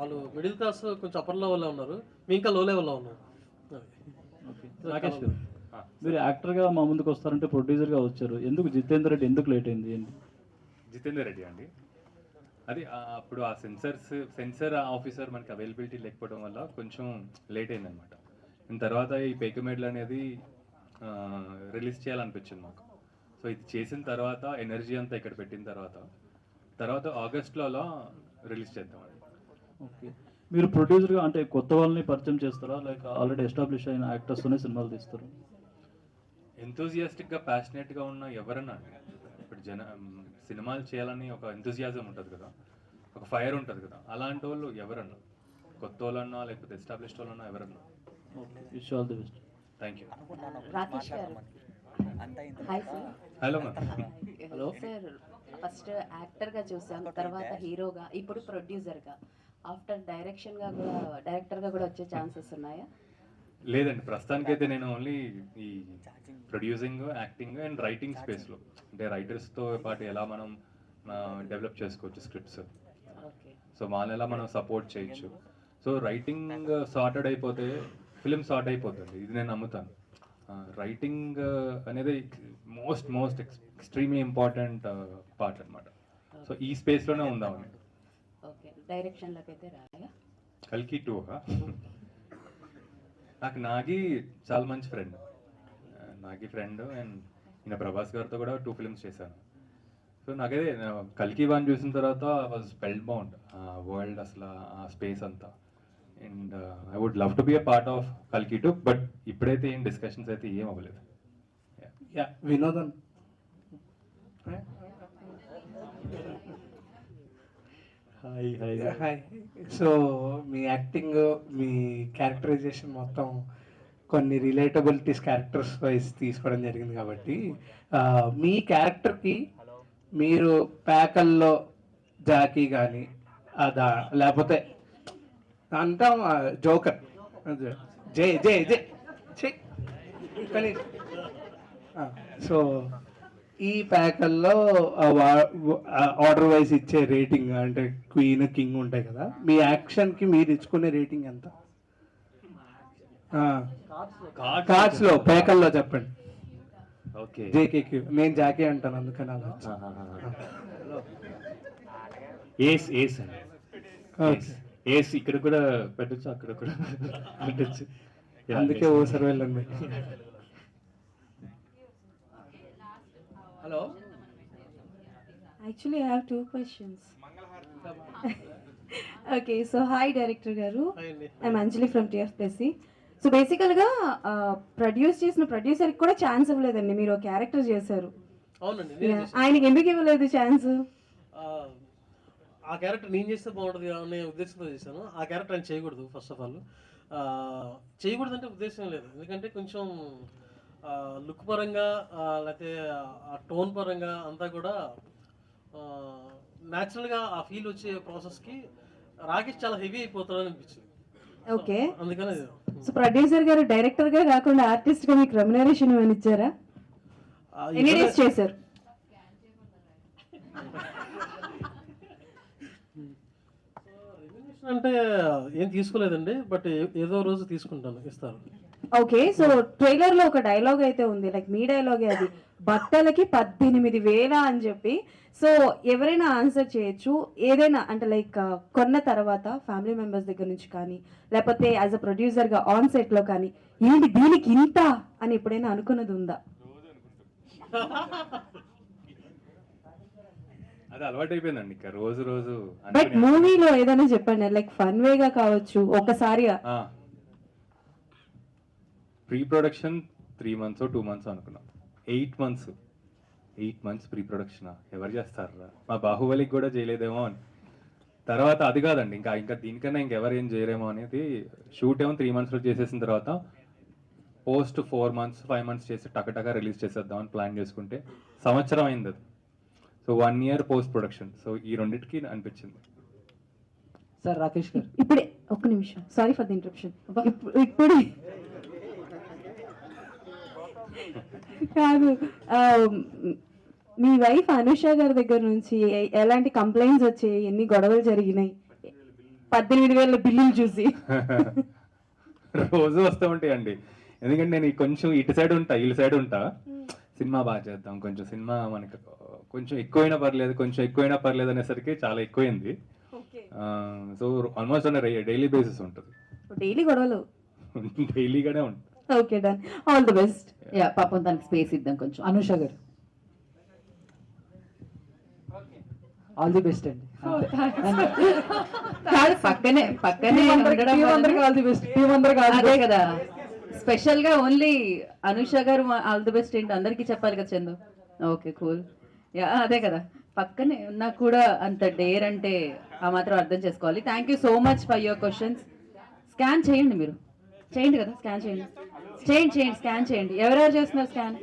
Speaker 5: వాళ్ళు మిడిల్ క్లాస్ కొంచెం అప్పర్ లెవెల్లో ఉన్నారు, మేము ఇంకా లో లెవెల్లో ఉన్నాం.
Speaker 18: రాకేష్ గారు, మీరు యాక్టర్గా మా ముందుకు వస్తారంటే ప్రొడ్యూసర్గా వచ్చారు, ఎందుకు జితేందర్ రెడ్డి ఎందుకు లేట్ అయింది ఏంటి?
Speaker 2: జితేందర్ రెడ్డి అండి, అది అప్పుడు ఆ సెన్సర్ ఆఫీసర్ మనకి అవైలబిలిటీ లేకపోవడం వల్ల కొంచెం లేట్ అయిందనమాట. తర్వాత ఈ పేకమేడ్లు అనేది రిలీజ్ చేయాలనిపించింది మాకు. సో ఇది చేసిన తర్వాత ఎనర్జీ అంతా ఇక్కడ పెట్టిన తర్వాత ఆగస్ట్లో అలా రిలీజ్ చేద్దామండి.
Speaker 18: ఓకే, మీరు ప్రొడ్యూసర్గా అంటే కొత్త వాళ్ళని పరిచయం చేస్తారా, లేక ఆల్రెడీ ఎస్టాబ్లిష్ అయిన యాక్టర్స్తోనే సినిమాలు తీస్తారు?
Speaker 2: ఎంతూజియాస్టిక్గా ప్యాషనేట్గా ఉన్న ఎవరన్నా, ఇప్పుడు సినిమాలు చేయాలని ఒక ఎంతూజియాజం ఉంటుంది కదా, ఒక ఫైర్ ఉంటుంది కదా, అలాంటి వాళ్ళు ఎవరన్నా, కొత్త వాళ్ళన్నా లేకపోతే ఎస్టాబ్లిష్డ్ వాళ్ళన్నా ఎవరన్నా.
Speaker 18: Okay, wish all the best.
Speaker 2: Thank you.
Speaker 1: Rakesh garu, hi sir.
Speaker 2: Hello
Speaker 1: hello sir, first యాక్టర్గా చూసాం, తర్వాత హీరోగా, ఇప్పుడు ప్రొడ్యూసర్గా, ఆఫ్టర్ డైరెక్టర్గా కూడా వచ్చే ఛాన్సెస్ ఉన్నాయా?
Speaker 2: లేదండి, ప్రస్తుతానికైతే నేను ఓన్లీ ఈ ప్రొడ్యూసింగ్, యాక్టింగ్ అండ్ రైటింగ్ స్పేస్లో, అంటే రైటర్స్తో పాటు ఎలా మనం డెవలప్ చేసుకోవచ్చు స్క్రిప్ట్స్, సో వాళ్ళని ఎలా మనం సపోర్ట్ చేయొచ్చు. సో రైటింగ్ సార్టెడ్ అయిపోతే ఫిలిం సార్ట్ అయిపోతుంది, ఇది నేను నమ్ముతాను. రైటింగ్ అనేది మోస్ట్ ఎక్స్ట్రీమ్లీ ఇంపార్టెంట్ పార్ట్ అనమాట. సో ఈ స్పేస్లోనే ఉందామని.
Speaker 1: ఓకే, డైరెక్షన్లోకి అయితే రాయా?
Speaker 2: కల్కి 2 నాకు నాగి చాలా మంచి ఫ్రెండ్, అండ్ ఈయన ప్రభాస్ గారితో కూడా 2 ఫిల్మ్స్ చేశాను. సో నాకైతే కల్కి 1 చూసిన తర్వాత వాజ్ స్పెల్ బౌండ్ ఆ వరల్డ్, అసలు ఆ స్పేస్ అంతా. And I would love to be a part of కల్కి 2, బట్ ఇప్పుడైతే ఏం డిస్కషన్స్ అయితే ఏం అవ్వలేదు.
Speaker 19: వినోదన్ హాయ్. సో మీ యాక్టింగ్, మీ క్యారెక్టరైజేషన్ మొత్తం కొన్ని రిలేటబిలిటీస్ క్యారెక్టర్స్ వైజ్ తీసుకోవడం జరిగింది కాబట్టి మీ క్యారెక్టర్కి మీరు ప్యాకల్లో జాకీ కానీ అదా లేకపోతే అంతా జోకర్ జే జే జే జే కానీ సో ఈ ప్యాకల్లో ఆర్డర్ వైజ్ ఇచ్చే రేటింగ్ అంటే క్వీన్ కింగ్ ఉంటాయి కదా, మీ యాక్షన్కి మీరు ఇచ్చుకునే రేటింగ్ ఎంత? కార్డ్స్లో ప్యాకల్లో చెప్పండి.
Speaker 3: ఓకే,
Speaker 19: జేకేక్యూ. నేను జాకీ అంటాను అందుకని అలా.
Speaker 3: ఏస్ ఏస్ అండి. ఏస్ ఇక్కడ కూడా పెట్టచ్చు, అక్కడ కూడా పెట్టచ్చు.
Speaker 19: అందుకే ఓ సార్ వెళ్ళండి.
Speaker 20: Hello. Actually, I have 2 questions. Okay, so hi director garu. I'm Anjali from TFPSC. So బేసికల్గా ప్రొడ్యూస్ చేసిన ప్రొడ్యూసర్కి కూడా ఛాన్స్ ఇవ్వలేదండి, మీరు క్యారెక్టర్ చేశారు.
Speaker 5: అవునండి,
Speaker 20: ఆయనకి ఎందుకు ఇవ్వలేదు ఛాన్స్?
Speaker 5: ఆ క్యారెక్టర్ నేను చేస్తే బాగుంటుంది అనే ఉద్దేశంతో చేశాను. ఆ క్యారెక్టర్ ఆయన చేయకూడదు. ఫస్ట్ ఆఫ్ ఆల్ చేయకూడదు అంటే ఉద్దేశం లేదు, ఎందుకంటే కొంచెం లుక్ పరంగా లేకపోతే ఆ టోన్ పరంగా అంతా కూడా న్యాచురల్గా ఆ ఫీల్ వచ్చే ప్రాసెస్కి రాకేష్ చాలా హెవీ అయిపోతాడని అనిపించింది.
Speaker 20: ఓకే,
Speaker 5: అందుకని
Speaker 20: సో ప్రొడ్యూసర్ గారు డైరెక్టర్ గా కాకుండా ఆర్టిస్ట్ గా మీకు రెమ్యునరేషన్ ఏమైనా ఇచ్చారా? ఎన్ని డేస్ చేశారు?
Speaker 5: అంటే ఏం తీసుకోలేదండి, బట్ ఏదో రోజు తీసుకుంటాను, ఇస్తారు.
Speaker 20: ఓకే, సో ట్రైలర్ లో ఒక డైలాగ్ అయితే ఉంది, లైక్ మీ డైలాగే అది, బట్టలకి 18,000 అని చెప్పి. సో ఎవరైనా ఆన్సర్ చేయొచ్చు, ఏదైనా అంటే లైక్ కొన్న తర్వాత ఫ్యామిలీ మెంబర్స్ దగ్గర నుంచి కానీ, లేకపోతే యాజ్ అ ప్రొడ్యూసర్ గా ఆన్ సెట్ లో కానీ, ఏంటి దీనికి ఇంత అని ఎప్పుడైనా అనుకున్నది ఉందా?
Speaker 2: అది అలవాటు అయిపోయిందండి, ఇంకా రోజు రోజు.
Speaker 20: బట్ మూవీలో ఏదైనా చెప్పండి, లైక్ ఫన్ వేగా కావచ్చు, ఒకసారిగా.
Speaker 2: ప్రీ ప్రొడక్షన్ 3 months 2 months అనుకున్నాం, 8 months ప్రీ ప్రొడక్షన్ ఎవరు చేస్తారా? మా బాహుబలికి కూడా చేయలేదేమో అని. తర్వాత అది కాదండి, ఇంకా దీనికన్నా ఇంకెవరు ఏం చేయరేమో అనేది. షూట్ ఏమో 3 monthsలో చేసేసిన తర్వాత పోస్ట్ 4 months 5 months చేసి టకటగా రిలీజ్ చేసేద్దామని ప్లాన్ చేసుకుంటే సంవత్సరం అయింది అది. So 1 year post production. So ఈ రెండింటికి అనిపించింది.
Speaker 16: సార్ రాకేష్ గారు
Speaker 20: ఇప్పుడే ఒక్క నిమిషం, సారీ ఫర్ ది ఇంటరప్షన్. ఇప్పుడు కాదు, మీ వైఫ్ అనుష గారి దగ్గర నుంచి ఎలాంటి కంప్లైంట్స్ వచ్చాయి, ఎన్ని గొడవలు జరిగినాయి 18,000 బిల్లులు చూసి?
Speaker 2: రోజు వస్తూ ఉంటాయండి, ఎందుకంటే నేను కొంచెం ఇటు సైడ్ ఉంటా, ఇటు సైడ్ ఉంటా. సినిమా బాగా చేద్దాం, కొంచెం సినిమా మనకి కొంచెం ఎక్కువైనా పర్లేదు అనేసరికి చాలా ఎక్కువైంది. సో ఆల్మోస్ట్ డైలీ బేసిస్ ఉంటుంది,
Speaker 20: డైలీ గొడవలు
Speaker 2: డైలీగానే ఉంటుంది.
Speaker 20: Okay, done, all the best.
Speaker 16: Yeah, పాపం దానికి స్పేస్ ఇద్దాం కొంచెం. అనుష గారు ఆల్ ది బెస్ట్ అండి.
Speaker 1: కాదు, పక్కనే అదే కదా స్పెషల్ గా ఓన్లీ అనుష గారు ఆల్ ది బెస్ట్ ఏంటి అందరికీ చెప్పాలి కదా చందు. Okay, cool. యా, అదే కదా, పక్కనే ఉన్నా కూడా అంత డేర్ అంటే ఆ మాత్రం అర్థం చేసుకోవాలి. Thank you so much for your questions. Scan చేయండి, మీరు చేయండి కదా, స్కాన్ చేయండి, స్కాన్ చేయండి. ఎవరెవరు చేస్తున్నారు స్కాన్?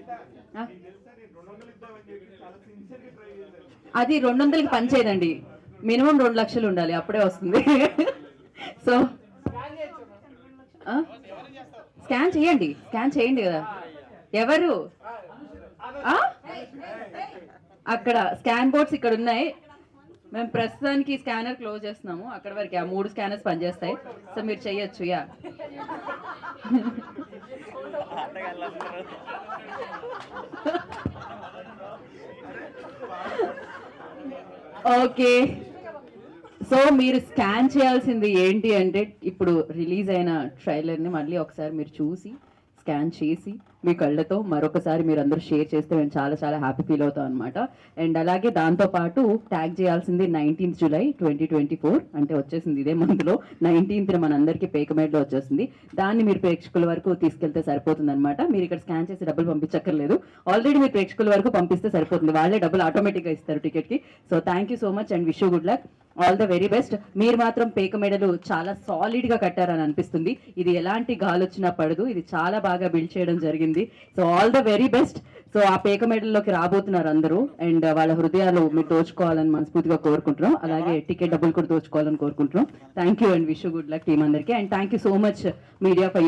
Speaker 1: అది 200కి పనిచేయదండి, మినిమం 2 లక్షలు ఉండాలి, అప్పుడే వస్తుంది. సో స్కాన్ చేయండి కదా. ఎవరు? అక్కడ స్కాన్ బోర్డ్స్ ఇక్కడ ఉన్నాయి. మేము ప్రస్తుతానికి స్కానర్ క్లోజ్ చేస్తున్నాము, అక్కడ వరకు ఆ 3 స్కానర్స్ పనిచేస్తాయి. సో మీరు చెయ్యొచ్చు. Yeah, okay. సో మీరు స్కాన్ చేయాల్సింది ఏంటి అంటే, ఇప్పుడు రిలీజ్ అయిన ట్రైలర్ని మళ్ళీ ఒకసారి మీరు చూసి స్కాన్ చేసి మీ కళ్ళతో మరొకసారి మీరు అందరూ షేర్ చేస్తే మేము చాలా చాలా హ్యాపీ ఫీల్ అవుతాం అనమాట. అండ్ అలాగే దాంతోపాటు ట్యాగ్ చేయాల్సింది 19th July 2024, అంటే వచ్చేసింది ఇదే మంత్లో 19th మనందరికీ పేకమేడ్లో వచ్చేసింది. దాన్ని మీరు ప్రేక్షకుల వరకు తీసుకెళ్తే సరిపోతుంది అనమాట. మీరు ఇక్కడ స్కాన్ చేసి డబ్బులు పంపించక్కర్లేదు, ఆల్రెడీ మీరు ప్రేక్షకుల వరకు పంపిస్తే సరిపోతుంది, వాళ్ళే డబ్బులు ఆటోమేటిక్గా ఇస్తారు టికెట్కి. So thank you so much and wish you good luck.
Speaker 21: All the very best. మీరు మాత్రం పేక మెడలు చాలా సాలిడ్ గా కట్టారని అనిపిస్తుంది. ఇది ఎలాంటి గాలి వచ్చినా పడదు, ఇది చాలా బాగా బిల్డ్ చేయడం జరిగింది. So all the very best. So ఆ పేక మెడల్లోకి రాబోతున్నారు అందరూ, అండ్ వాళ్ళ హృదయాలు మీరు దోచుకోవాలని మనస్ఫూర్తిగా కోరుకుంటున్నాం. అలాగే టికెట్ డబ్బులు కూడా దోచుకోవాలని కోరుకుంటున్నాం. Thank you and wish good luck team అందరికీ, and thank you so much media for your